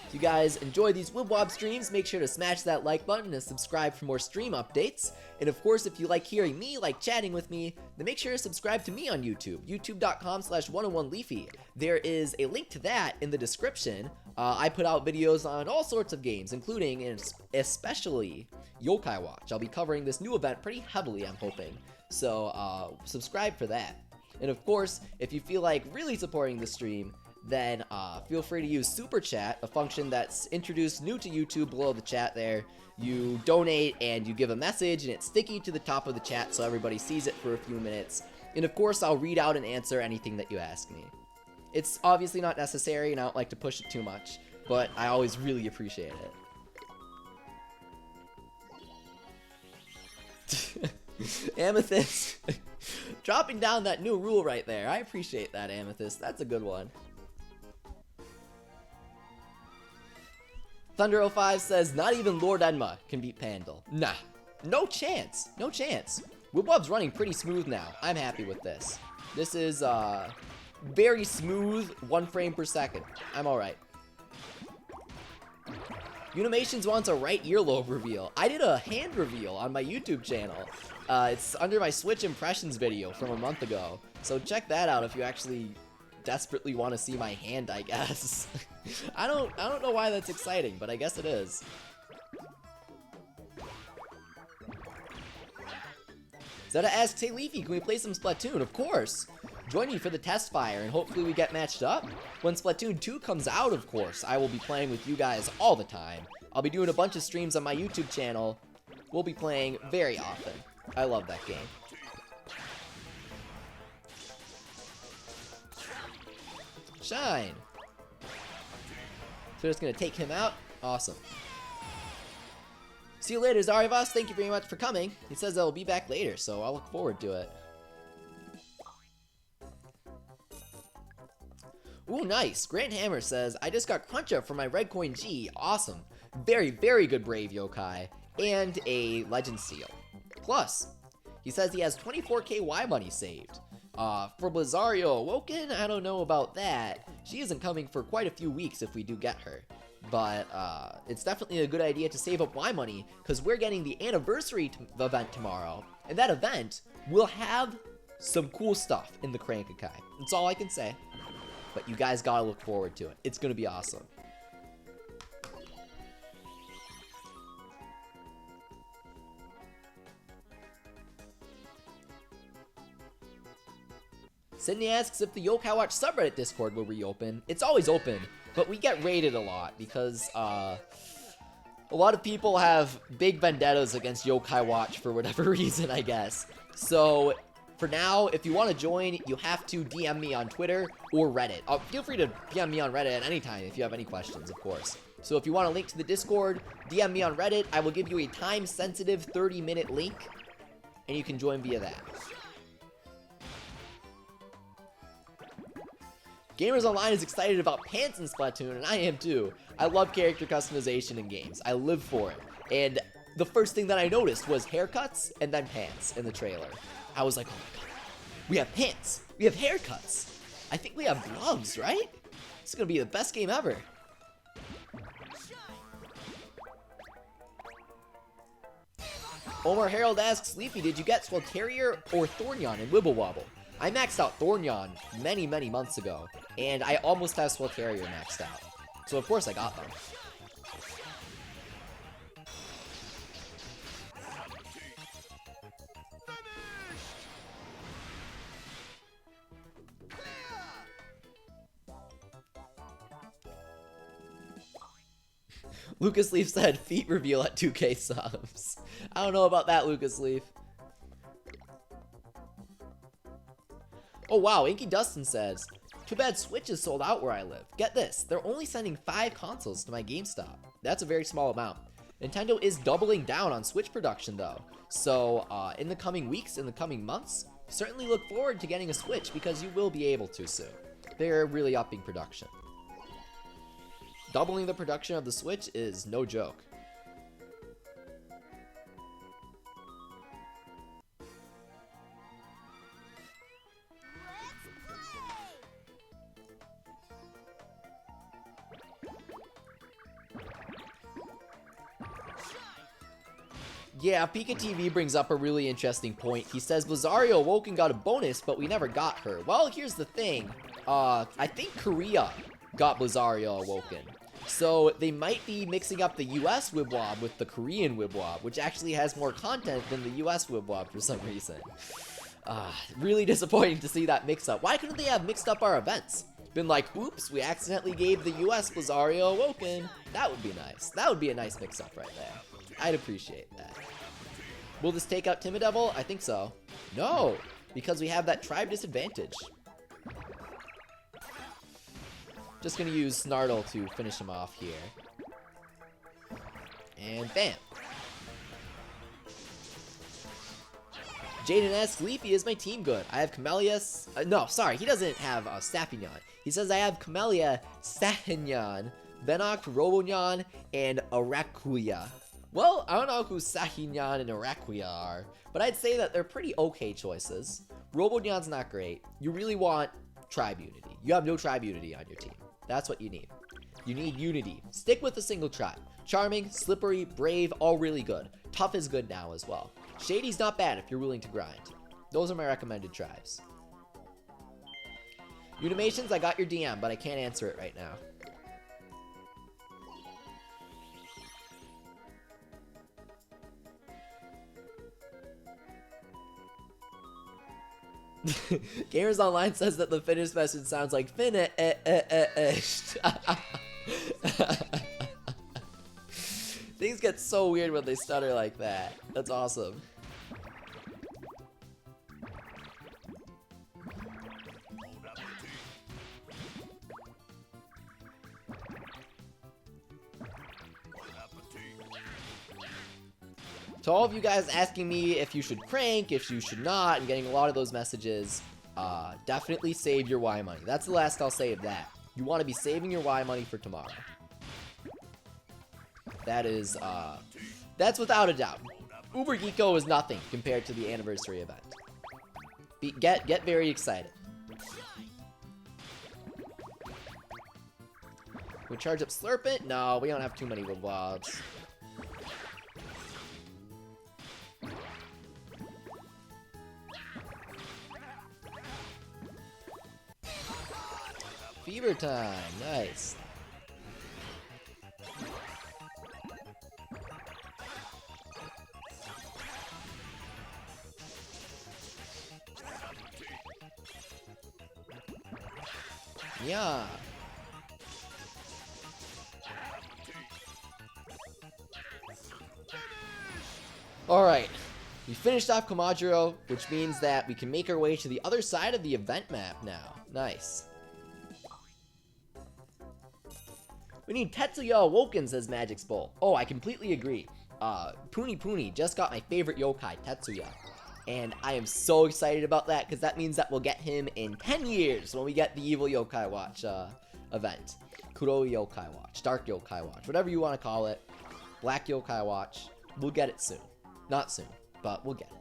If you guys enjoy these Wibble Wobble streams, make sure to smash that like button and subscribe for more stream updates. And of course, if you like hearing me, like chatting with me, then make sure to subscribe to me on YouTube, youtube.com/101leafy. There is a link to that in the description. I put out videos on all sorts of games, including and especially Yokai Watch. I'll be covering this new event pretty heavily, I'm hoping. So subscribe for that. And of course, if you feel like really supporting the stream, then feel free to use Super Chat, a function that's introduced new to YouTube below the chat there. You donate and you give a message, and it's sticky to the top of the chat so everybody sees it for a few minutes. And of course, I'll read out and answer anything that you ask me. It's obviously not necessary, and I don't like to push it too much, but I always really appreciate it. Amethyst. Dropping down that new rule right there. I appreciate that, Amethyst. That's a good one. Thunder05 says, "Not even Lord Enma can beat Pandal." Nah, no chance, no chance. Wibble Wobble's running pretty smooth now. I'm happy with this. This is very smooth, 1 frame per second. I'm alright. Unimations wants a right earlobe reveal. I did a hand reveal on my YouTube channel. It's under my Switch impressions video from a month ago. So check that out if you actually desperately want to see my hand, I guess. I don't know why that's exciting, but I guess it is. Zeta asks, "Hey Leafy, can we play some Splatoon?" Of course! Join me for the test fire, and hopefully we get matched up. When Splatoon 2 comes out, of course, I will be playing with you guys all the time. I'll be doing a bunch of streams on my YouTube channel. We'll be playing very often. I love that game. Shine! So we're just gonna take him out. Awesome. See you later, Zarivas. Thank you very much for coming. He says I'll be back later, so I'll look forward to it. Ooh, nice. Grant Hammer says, "I just got Crunch Up for my Red Coin G. Awesome. Very, very good Brave Yokai. And a Legend Seal. Plus, he says he has 24k Y money saved. For Blizario Woken, I don't know about that. She isn't coming for quite a few weeks if we do get her. But it's definitely a good idea to save up Y money, because we're getting the anniversary event tomorrow. And that event will have some cool stuff in the Crankakai. That's all I can say. But you guys gotta look forward to it. It's gonna be awesome. Sydney asks if the Yokai Watch subreddit Discord will reopen. It's always open, but we get raided a lot because a lot of people have big vendettas against Yokai Watch for whatever reason, I guess. So for now, if you want to join, you have to DM me on Twitter or Reddit. Feel free to DM me on Reddit at any time if you have any questions, of course. So if you want a link to the Discord, DM me on Reddit. I will give you a time-sensitive 30-minute link, and you can join via that. Gamers Online is excited about pants in Splatoon, and I am too. I love character customization in games. I live for it. And the first thing that I noticed was haircuts and then pants in the trailer. I was like, oh my god, we have pants, we have haircuts. I think we have gloves, right? It's gonna be the best game ever. Omar Harold asks, "Leafy, did you get Swelterior or Thornyon in Wibble Wobble?" I maxed out Thornyon many, many months ago, and I almost have Swelterior maxed out. So of course I got them. Lucas Leaf said feet reveal at 2k subs. I don't know about that, Lucas Leaf. Oh wow, Inky Dustin says, too bad Switch is sold out where I live. Get this, they're only sending 5 consoles to my GameStop. That's a very small amount. Nintendo is doubling down on Switch production though. So in the coming weeks, in the coming months, certainly look forward to getting a Switch because you will be able to soon. They're really upping production. Doubling the production of the Switch is no joke. Yeah, Pika TV brings up a really interesting point. He says, Blizario Awoken got a bonus, but we never got her. Well, here's the thing. I think Korea got Blizario Awoken. So they might be mixing up the US Wibwob with the Korean Wibwob, which actually has more content than the US Wibwob for some reason. Really disappointing to see that mix up. Why couldn't they have mixed up our events? Been like, oops, we accidentally gave the US Blizario Awoken. That would be nice. That would be a nice mix up right there. I'd appreciate that. Will this take out Timidevil? I think so. No, because we have that tribe disadvantage. Just gonna use Snartle to finish him off here. And bam. Jaden S. Leafy is my team good. I have Camellia. No, sorry, he doesn't have Staphignon. He says I have Camellia, Staphignon, Venoct, Robonyan, and Araquia. Well, I don't know who Sahinyan and Araquia are, but I'd say that they're pretty okay choices. Robonyan's not great. You really want tribe unity. You have no tribe unity on your team. That's what you need. You need unity. Stick with a single tribe. Charming, Slippery, Brave, all really good. Tough is good now as well. Shady's not bad if you're willing to grind. Those are my recommended tribes. Unimations, I got your DM, but I can't answer it right now. Gamers Online says that the Finnish message sounds like Finnish. Things get so weird when they stutter like that. That's awesome. To all of you guys asking me if you should crank, if you should not, and getting a lot of those messages, definitely save your Y money. That's the last I'll say of that. You want to be saving your Y money for tomorrow. That is, that's without a doubt. Uber Geeko is nothing compared to the anniversary event. Get very excited. We charge up Slurpent? No, we don't have too many Wibwobs. Fever time, nice. Yeah. Alright, we finished off Komajiro, which means that we can make our way to the other side of the event map now. Nice. We need Tetsuya Awoken, says Magic's Bowl. Oh, I completely agree. Puni just got my favorite yokai, Tetsuya. And I am so excited about that, because that means that we'll get him in 10 years when we get the Evil Yokai Watch event. Kuroi Yokai Watch, Dark Yokai Watch, whatever you want to call it. Black Yokai Watch. We'll get it soon. Not soon, but we'll get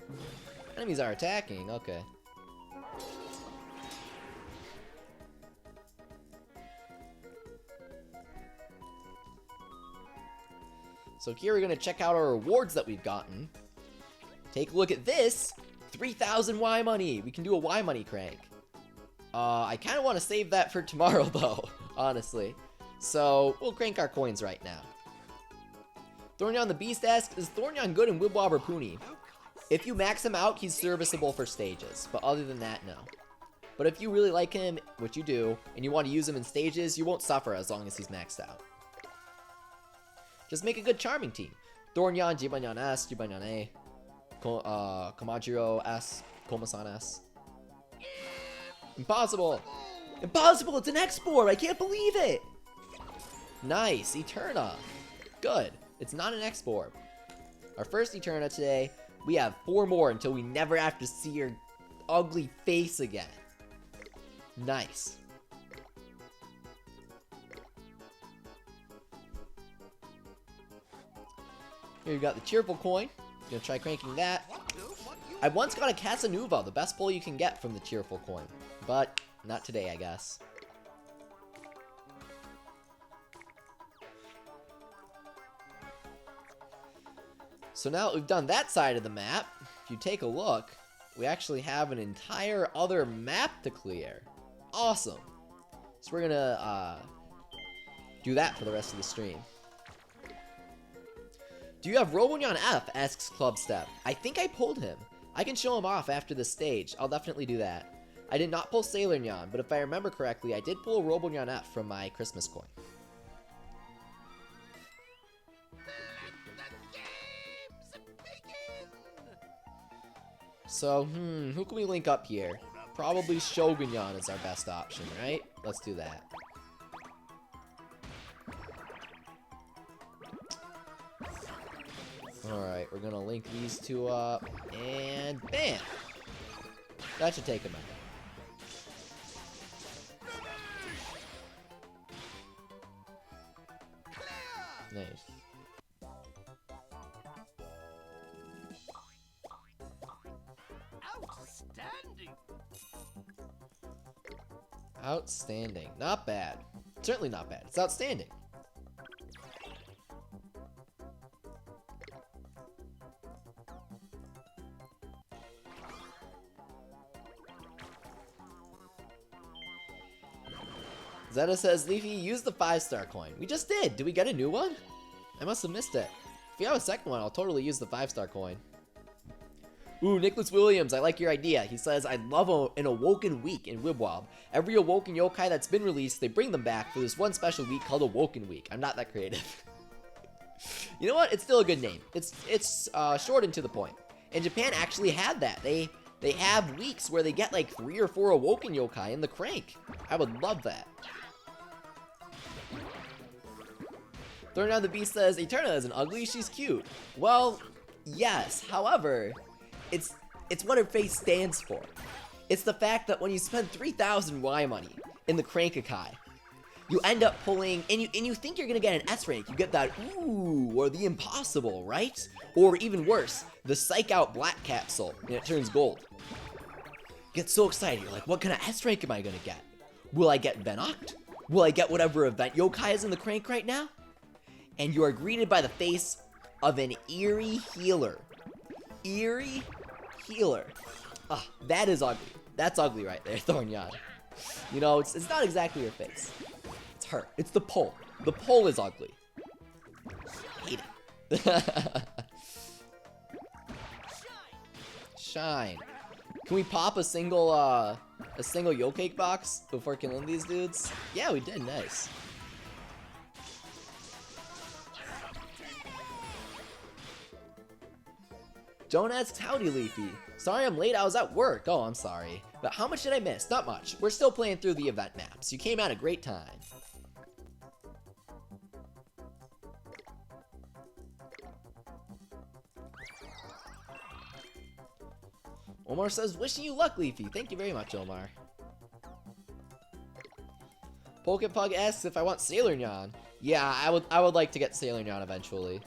it. Enemies are attacking, okay. So here we're going to check out our rewards that we've gotten. Take a look at this. 3,000 Y money. We can do a Y money crank. I kind of want to save that for tomorrow though, honestly. So we'll crank our coins right now. Thornyon the Beast asks, is Thornyon good in Wibwob or Puni? If you max him out, he's serviceable for stages. But other than that, no. But if you really like him, which you do, and you want to use him in stages, you won't suffer as long as he's maxed out. Just make a good charming team. Thornyon, Jibanyan S, Jibanyan A. Komajiro S. Komasan S. Impossible! Impossible! It's an X-Borb! I can't believe it! Nice, Eterna. Good. It's not an X-Borb. Our first Eterna today. We have 4 more until we never have to see her ugly face again. Nice. Here you got the cheerful coin. Gonna try cranking that. I once got a Casanova, the best pull you can get from the cheerful coin. But not today, I guess. So now that we've done that side of the map, if you take a look, we actually have an entire other map to clear. Awesome. So we're gonna do that for the rest of the stream. Do you have Robonyan F? Asks Clubstep. I think I pulled him. I can show him off after this stage. I'll definitely do that. I did not pull Sailor Nyan, but if I remember correctly, I did pull Robonyan F from my Christmas coin. So, who can we link up here? Probably Shogunyan is our best option, right? Let's do that. Alright, we're gonna link these two up, and bam! That should take him out. Nice. Outstanding. Not bad. Certainly not bad. It's outstanding. Zeta says, Leafy, use the 5-star coin. We just did. Did we get a new one? I must have missed it. If you have a second one, I'll totally use the 5-star coin. Ooh, Nicholas Williams, I like your idea. He says, I love an Awoken Week in Wibble Wobble. Every Awoken yokai that's been released, they bring them back for this one special week called Awoken Week. I'm not that creative. You know what? It's still a good name. It's short and to the point. And Japan actually had that. They have weeks where they get like 3 or 4 Awoken yokai in the crank. I would love that. Throwing Down the Beast says, Eterna isn't ugly, she's cute. Well, yes. However, it's what her face stands for. It's the fact that when you spend 3,000 Y money in the Crank-a-kai, you end up pulling, and you think you're gonna get an S rank. You get that ooh, or the impossible, right? Or even worse, the Psych Out Black capsule, and it turns gold. Get so excited, you're like, what kind of S rank am I gonna get? Will I get Venoct? Will I get whatever event yokai is in the crank right now? And you are greeted by the face of an eerie healer. Eerie healer. Ah, that is ugly. That's ugly right there, Thornyan. You know, it's not exactly your face. It's her. It's the pole. The pole is ugly. Hate it. Shine. Can we pop a single Yo-Cake box before killing these dudes? Yeah, we did. Nice. Joan asks, howdy, Leafy. Sorry I'm late, I was at work. Oh, I'm sorry. But how much did I miss? Not much. We're still playing through the event maps. You came at a great time. Omar says, wishing you luck, Leafy. Thank you very much, Omar. Pokepug asks if I want Sailor Nyan. Yeah, I would like to get Sailor Nyan eventually.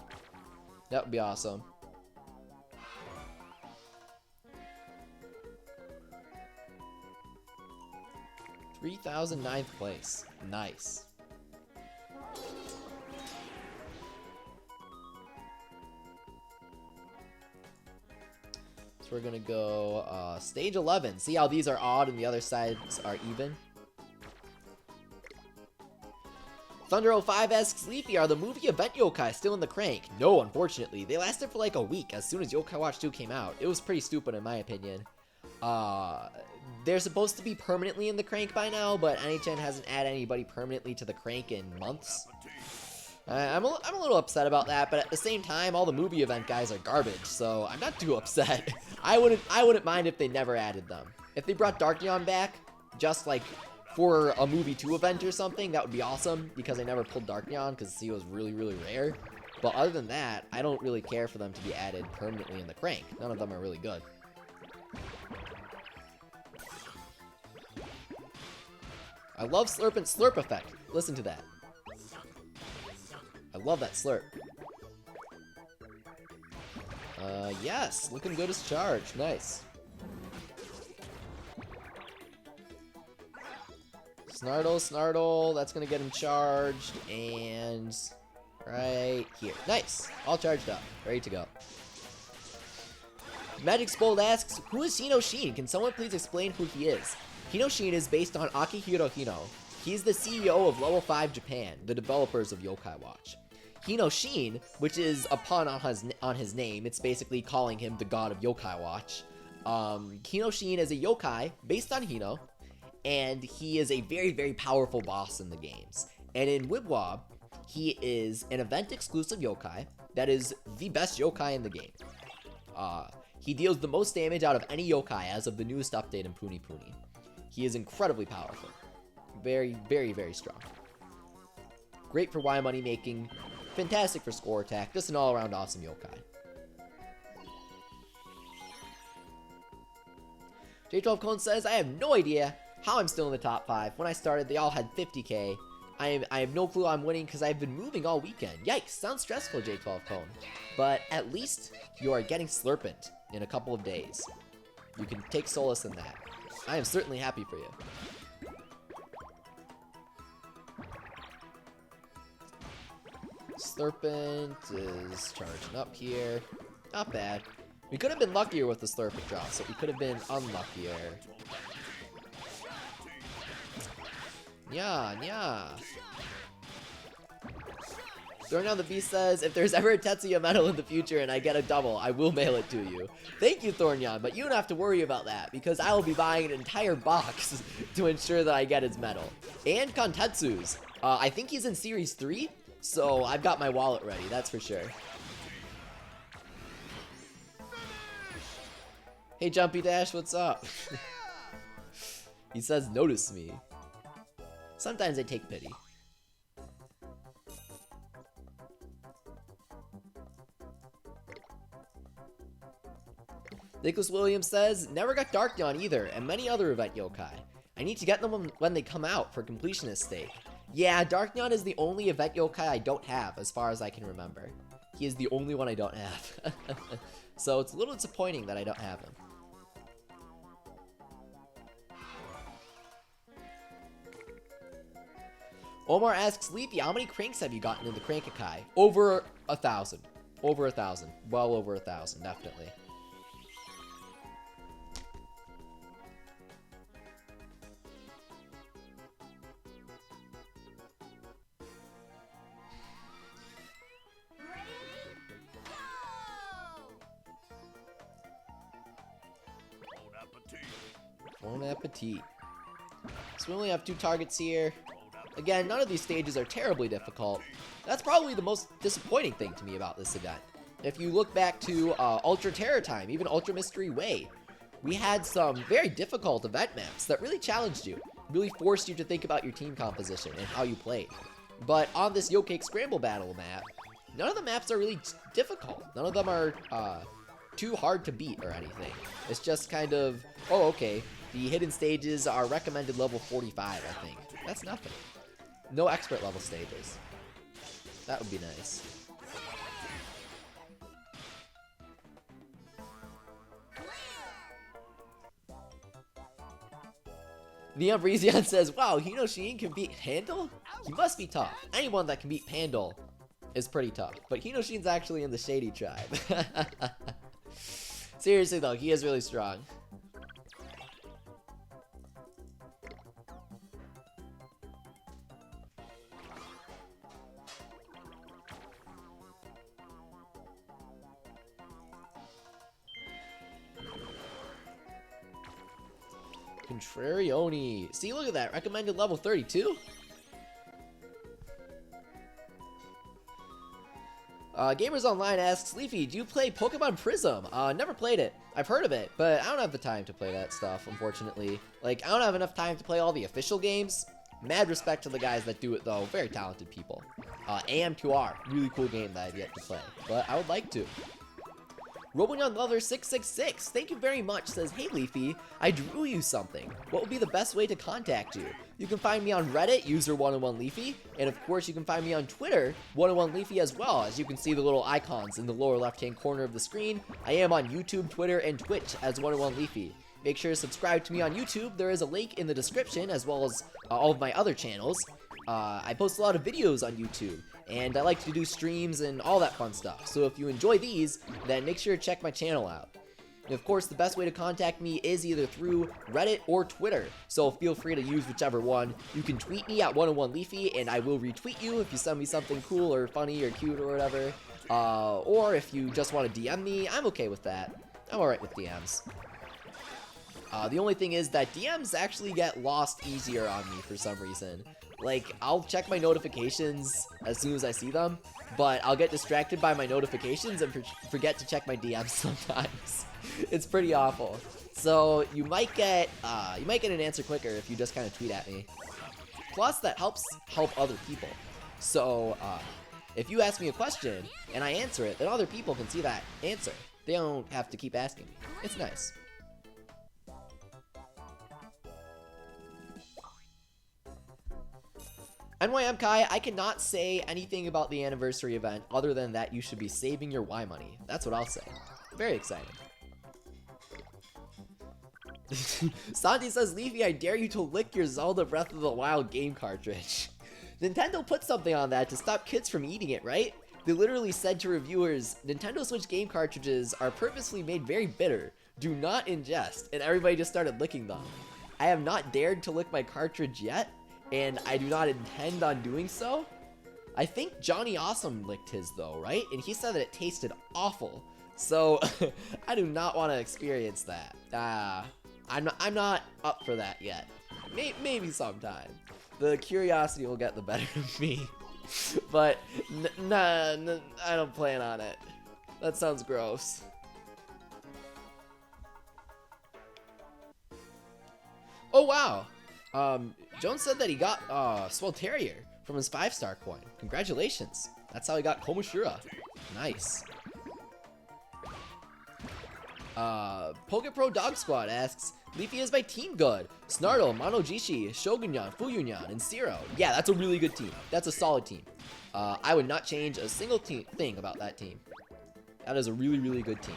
That would be awesome. 3,009th place. Nice. So we're gonna go stage 11. See how these are odd and the other sides are even? Thunder05 asks, Leafy, are the movie event yokai still in the crank? No, unfortunately. They lasted for like a week as soon as Yokai Watch 2 came out. It was pretty stupid in my opinion. They're supposed to be permanently in the crank by now, but NHN hasn't added anybody permanently to the crank in months. I'm a little upset about that, but at the same time, all the movie event guys are garbage, so I'm not too upset. I wouldn't mind if they never added them. If they brought Darkneon back, just like for a movie 2 event or something, that would be awesome, because I never pulled Darkneon because he was really, really rare. But other than that, I don't really care for them to be added permanently in the crank. None of them are really good. I love Slurp and Slurp effect. Listen to that. I love that slurp. Yes, looking good as charged. Nice. Snartle, that's gonna get him charged, and right here. Nice, all charged up, ready to go. Magic Spoiled asks, who is Hino Shin? Can someone please explain who he is? Hino Shin is based on Akihiro Hino. He's the CEO of Level 5 Japan, the developers of Yokai Watch. Hino Shin, which is a pun on his name, it's basically calling him the god of Yokai Watch. Hino Shin is a yokai based on Hino, and he is a very, very powerful boss in the games. And in Wibble Wobble, he is an event-exclusive yokai that is the best yokai in the game. He deals the most damage out of any yokai as of the newest update in Puni Puni. He is incredibly powerful. Very, very, very strong. Great for Y money making. Fantastic for score attack. Just an all-around awesome yokai. J12 Cone says, I have no idea how I'm still in the top 5. When I started, they all had 50k. I have no clue I'm winning because I've been moving all weekend. Yikes, sounds stressful, J12 Cone. But at least you are getting Slurpent in a couple of days. You can take solace in that. I am certainly happy for you. Slurpent is charging up here. Not bad. We could have been luckier with the Slurpent drop, so we could have been unluckier. Yeah. Throwing down the Beast says, if there's ever a Tetsuya medal in the future and I get a double, I will mail it to you. Thank you, Thornyan, but you don't have to worry about that, because I will be buying an entire box to ensure that I get his medal. And Kontetsu's. I think he's in Series 3, so I've got my wallet ready, that's for sure. Hey, Jumpy Dash, what's up? He says, notice me. Sometimes I take pity. Nicholas Williams says, never got Darkneon either, and many other event yokai. I need to get them when they come out for completionist sake. Yeah, Darkneon is the only event yokai I don't have, as far as I can remember. He is the only one I don't have. So it's a little disappointing that I don't have him. Omar asks, Leafy, how many cranks have you gotten in the Crankakai? Over 1,000. Over 1,000. Well over 1,000, definitely. Bon appetit. So we only have 2 targets here. Again, none of these stages are terribly difficult. That's probably the most disappointing thing to me about this event. If you look back to Ultra Terror Time, even Ultra Mystery Way, we had some very difficult event maps that really challenged you, really forced you to think about your team composition and how you played. But on this Yo-Cake Scramble Battle map, none of the maps are really difficult. None of them are too hard to beat or anything. It's just kind of, oh, okay, the hidden stages are recommended level 45, I think. That's nothing. No expert level stages. That would be nice. The Umbresian says, wow, Hino Shin can beat Handle? He must be tough. Anyone that can beat Handle is pretty tough. But Hino Shin's actually in the Shady tribe. Seriously though, he is really strong. Contrarioni. See, look at that. Recommended level 32? Gamers Online asks, Leafy, do you play Pokemon Prism? Never played it. I've heard of it, but I don't have the time to play that stuff, unfortunately. Like, I don't have enough time to play all the official games. Mad respect to the guys that do it, though. Very talented people. AM2R, really cool game that I've yet to play, but I would like to. Robinyon Lover 666, thank you very much, says, hey Leafy, I drew you something. What would be the best way to contact you? You can find me on Reddit, user 101Leafy, and of course you can find me on Twitter, 101Leafy as well. As you can see the little icons in the lower left-hand corner of the screen, I am on YouTube, Twitter, and Twitch as 101Leafy. Make sure to subscribe to me on YouTube. There is a link in the description, as well as all of my other channels. I post a lot of videos on YouTube, and I like to do streams and all that fun stuff. So if you enjoy these, then make sure to check my channel out. And of course, the best way to contact me is either through Reddit or Twitter, so feel free to use whichever one. You can tweet me at 101Leafy, and I will retweet you if you send me something cool or funny or cute or whatever. Or if you just want to DM me, I'm okay with that. I'm alright with DMs. The only thing is that DMs actually get lost easier on me for some reason. Like, I'll check my notifications as soon as I see them, but I'll get distracted by my notifications and forget to check my DMs sometimes. It's pretty awful. So you might get an answer quicker if you just kind of tweet at me. Plus, that helps other people. So if you ask me a question and I answer it, then other people can see that answer. They don't have to keep asking. It's nice. NYM Kai, I cannot say anything about the anniversary event other than that you should be saving your Y money. That's what I'll say. Very exciting. Santi says, Leafy, I dare you to lick your Zelda Breath of the Wild game cartridge. Nintendo put something on that to stop kids from eating it, right? They literally said to reviewers, Nintendo Switch game cartridges are purposely made very bitter. Do not ingest. And everybody just started licking them. I have not dared to lick my cartridge yet, and I do not intend on doing so. I think Johnny Awesome licked his though, right? And he said that it tasted awful. So I do not want to experience that. I'm not up for that yet. Maybe sometime. The curiosity will get the better of me. But nah, I don't plan on it. That sounds gross. Oh wow. Jones said that he got Swell Terrier from his 5-star coin. Congratulations. That's how he got Komoshira. Nice. Pokepro Dog Squad asks, Leafy, is my team good? Snartle, Monojishi, Shogunyan, Fuyunyan, and Zero. Yeah, that's a really good team. That's a solid team. I would not change a single thing about that team. That is a really, really good team.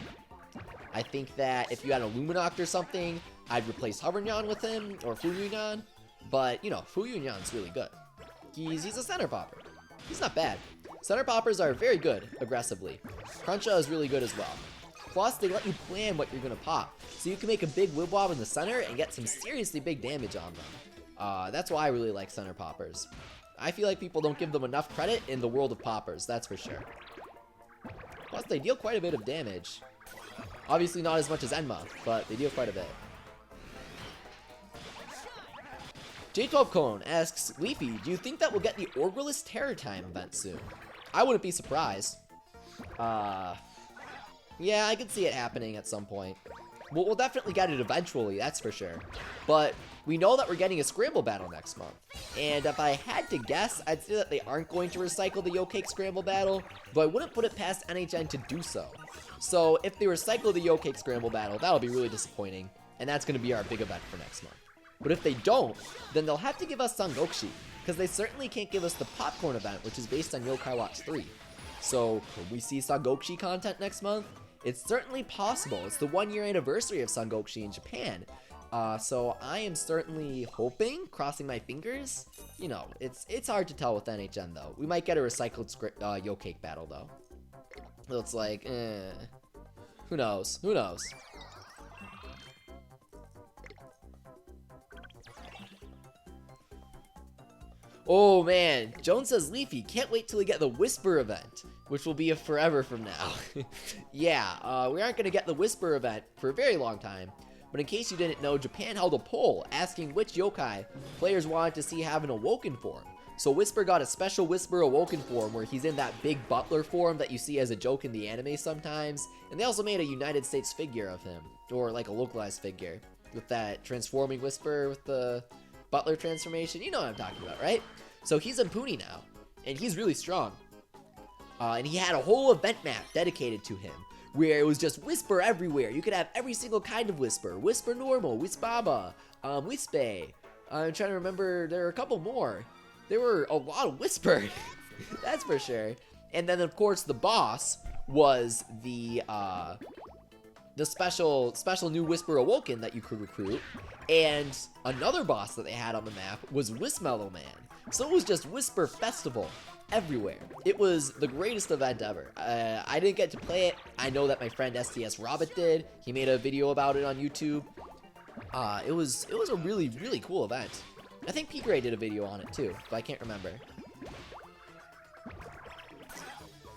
I think that if you had a Luminoct or something, I'd replace Hovernyan with him, or Fuyunyan. But, you know, Fuyunyan's really good. He's a center popper. He's not bad. Center poppers are very good, aggressively. Cruncha is really good as well. Plus, they let you plan what you're going to pop, so you can make a big Wibble Wobble in the center and get some seriously big damage on them. That's why I really like center poppers. I feel like people don't give them enough credit in the world of poppers, that's for sure. Plus, they deal quite a bit of damage. Obviously not as much as Enma, but they deal quite a bit. J12 Cone asks, Leafy, do you think that we'll get the Orgrillis Terror Time event soon? I wouldn't be surprised. Yeah, I could see it happening at some point. We'll definitely get it eventually, that's for sure. But we know that we're getting a Scramble battle next month. And if I had to guess, I'd say that they aren't going to recycle the Yo-Cake Scramble battle, but I wouldn't put it past NHN to do so. So if they recycle the Yo-Cake Scramble battle, that'll be really disappointing, and that's going to be our big event for next month. But if they don't, then they'll have to give us Sangokshi, because they certainly can't give us the Popcorn event, which is based on Yokai Watch 3. So, could we see Sangokshi content next month? It's certainly possible. It's the 1-year anniversary of Sangokshi in Japan. So I am certainly hoping, crossing my fingers. You know, it's hard to tell with NHN though. We might get a recycled Yo-Cake battle though. So it's like, who knows? Who knows? Oh man, Jones says, Leafy, can't wait till we get the Whisper event, which will be a forever from now. Yeah, we aren't going to get the Whisper event for a very long time, but in case you didn't know, Japan held a poll asking which yokai players wanted to see have an awoken form. So Whisper got a special Whisper Awoken form where he's in that big butler form that you see as a joke in the anime sometimes. And they also made a United States figure of him, or like a localized figure, with that transforming Whisper with the butler transformation. You know what I'm talking about, right? So he's in Puni now, and he's really strong. And he had a whole event map dedicated to him, where it was just Whisper everywhere. You could have every single kind of Whisper. Whisper Normal, Whispaba, Whispe. I'm trying to remember, there are a couple more. There were a lot of Whisper, that's for sure. And then, of course, the boss was the special new Whisper Awoken that you could recruit. And another boss that they had on the map was Wismellow Man. So it was just Whisper Festival everywhere. It was the greatest event ever. I didn't get to play it. I know that my friend STS Robert did. He made a video about it on YouTube. It was a really, really cool event. I think P-Gray did a video on it too, but I can't remember.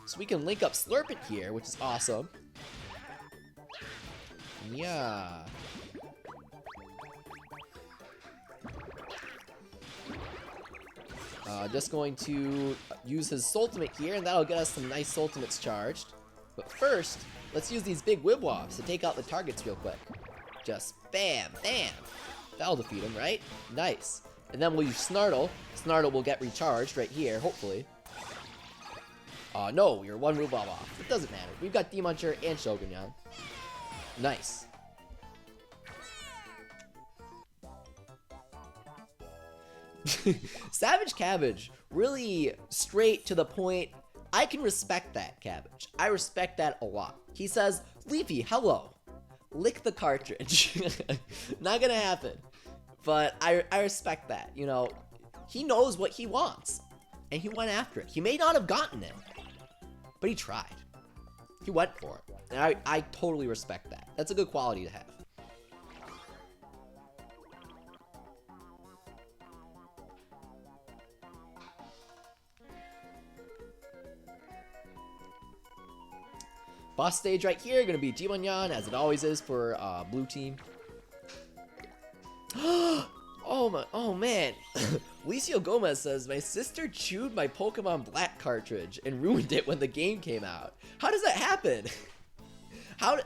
So we can link up Slurpent here, which is awesome. Yeah. Just going to use his Ultimate here, and that'll get us some nice Ultimates charged. But first, let's use these big Wibwobs to take out the targets real quick. Just bam, bam. That'll defeat him, right? Nice. And then we'll use Snartle. Snartle will get recharged right here, hopefully. No, you're one Wibwob off. It doesn't matter. We've got Demuncher and Shogunyan. Nice. Savage Cabbage, really straight to the point. I can respect that, Cabbage. I respect that a lot. He says, Leafy, hello. Lick the cartridge. Not gonna happen. But I respect that. You know, he knows what he wants. And he went after it. He may not have gotten it, but he tried. He went for it. And I totally respect that. That's a good quality to have. Boss stage right here, gonna be Jimonyan, as it always is for blue team. Oh man. Licio Gomez says, my sister chewed my Pokemon Black cartridge and ruined it when the game came out. How does that happen? I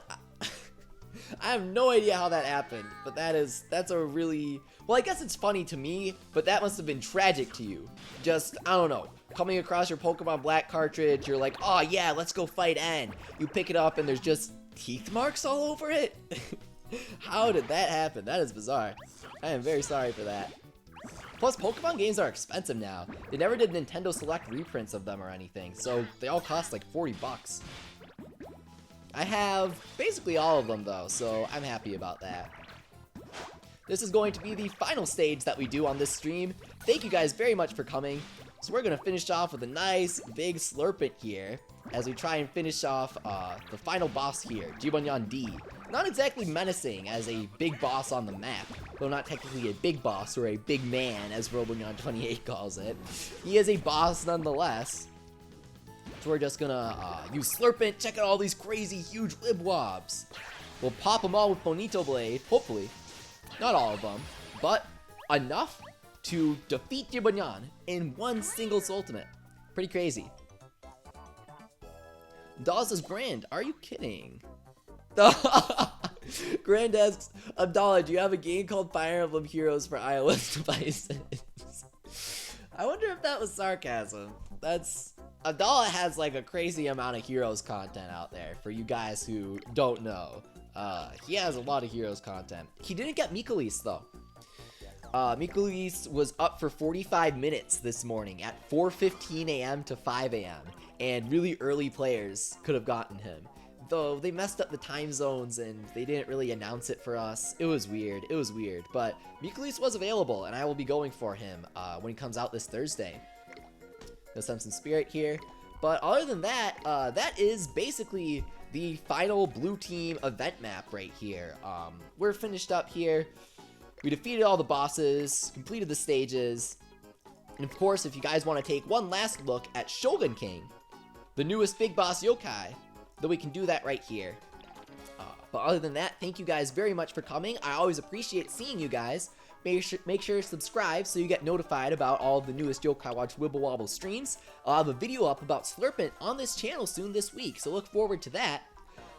have no idea how that happened, but that's a really, well, I guess it's funny to me, but that must have been tragic to you. Just, I don't know, coming across your Pokemon Black cartridge, you're like, oh yeah, let's go fight N. You pick it up and there's just teeth marks all over it? How did that happen? That is bizarre. I am very sorry for that. Plus, Pokemon games are expensive now. They never did Nintendo Select reprints of them or anything, so they all cost like 40 bucks. I have basically all of them though, so I'm happy about that. This is going to be the final stage that we do on this stream. Thank you guys very much for coming. So we're going to finish off with a nice big Slurpent here as we try and finish off the final boss here, Jimonyan D. Not exactly menacing as a big boss on the map, though not technically a big boss or a big man as Robonyan28 calls it. He is a boss nonetheless. So we're just gonna use Slurpent, check out all these crazy huge Wibwobs. We'll pop them all with Bonito Blade, hopefully. Not all of them, but enough to defeat Jimonyan in one single ultimate. Pretty crazy. Dawes is Grand, are you kidding? Grand asks, Abdallah, do you have a game called Fire Emblem Heroes for iOS devices? I wonder if that was sarcasm. Abdallah has like a crazy amount of Heroes content out there for you guys who don't know. He has a lot of Heroes content. He didn't get Mikolis though. Mikolis was up for 45 minutes this morning at 4:15 a.m. to 5 a.m. and really early players could have gotten him. Though they messed up the time zones and they didn't really announce it for us. It was weird, but Mikolis was available and I will be going for him when he comes out this Thursday. No Sense in Spirit here. But other than that, that is basically the final blue team event map right here. We're finished up here. We defeated all the bosses, completed the stages, and of course, if you guys want to take one last look at Shogun King, the newest big boss yokai, then we can do that right here. But other than that, thank you guys very much for coming. I always appreciate seeing you guys. Make sure to subscribe so you get notified about all the newest Yokai Watch Wibble Wobble streams. I'll have a video up about Slurpent on this channel soon this week, so look forward to that.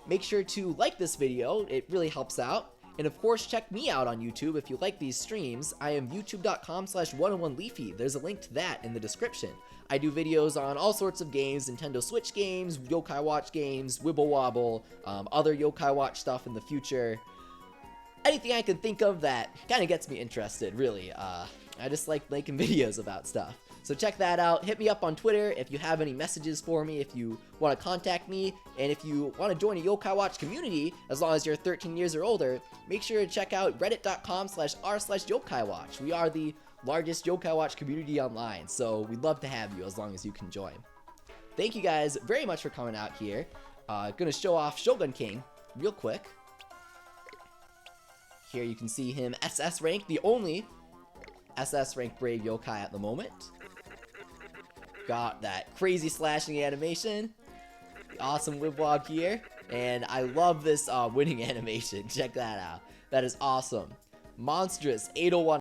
Make sure to like this video, it really helps out. And of course, check me out on YouTube if you like these streams. I am youtube.com/101leafy. There's a link to that in the description. I do videos on all sorts of games, Nintendo Switch games, Yokai Watch games, Wibble Wobble, other Yokai Watch stuff in the future. Anything I can think of that kind of gets me interested, really. I just like making videos about stuff. So check that out. Hit me up on Twitter if you have any messages for me, if you want to contact me, and if you want to join a Yokai Watch community, as long as you're 13 years or older, make sure to check out reddit.com/r/YokaiWatch. We are the largest Yokai Watch community online, so we'd love to have you as long as you can join. Thank you guys very much for coming out here. Gonna show off Shogun King real quick. Here you can see him SS rank, the only SS rank Brave Yokai at the moment. Got that crazy slashing animation, the awesome Wibwob here, and I love this winning animation. Check that out. That is awesome. Monstrous 801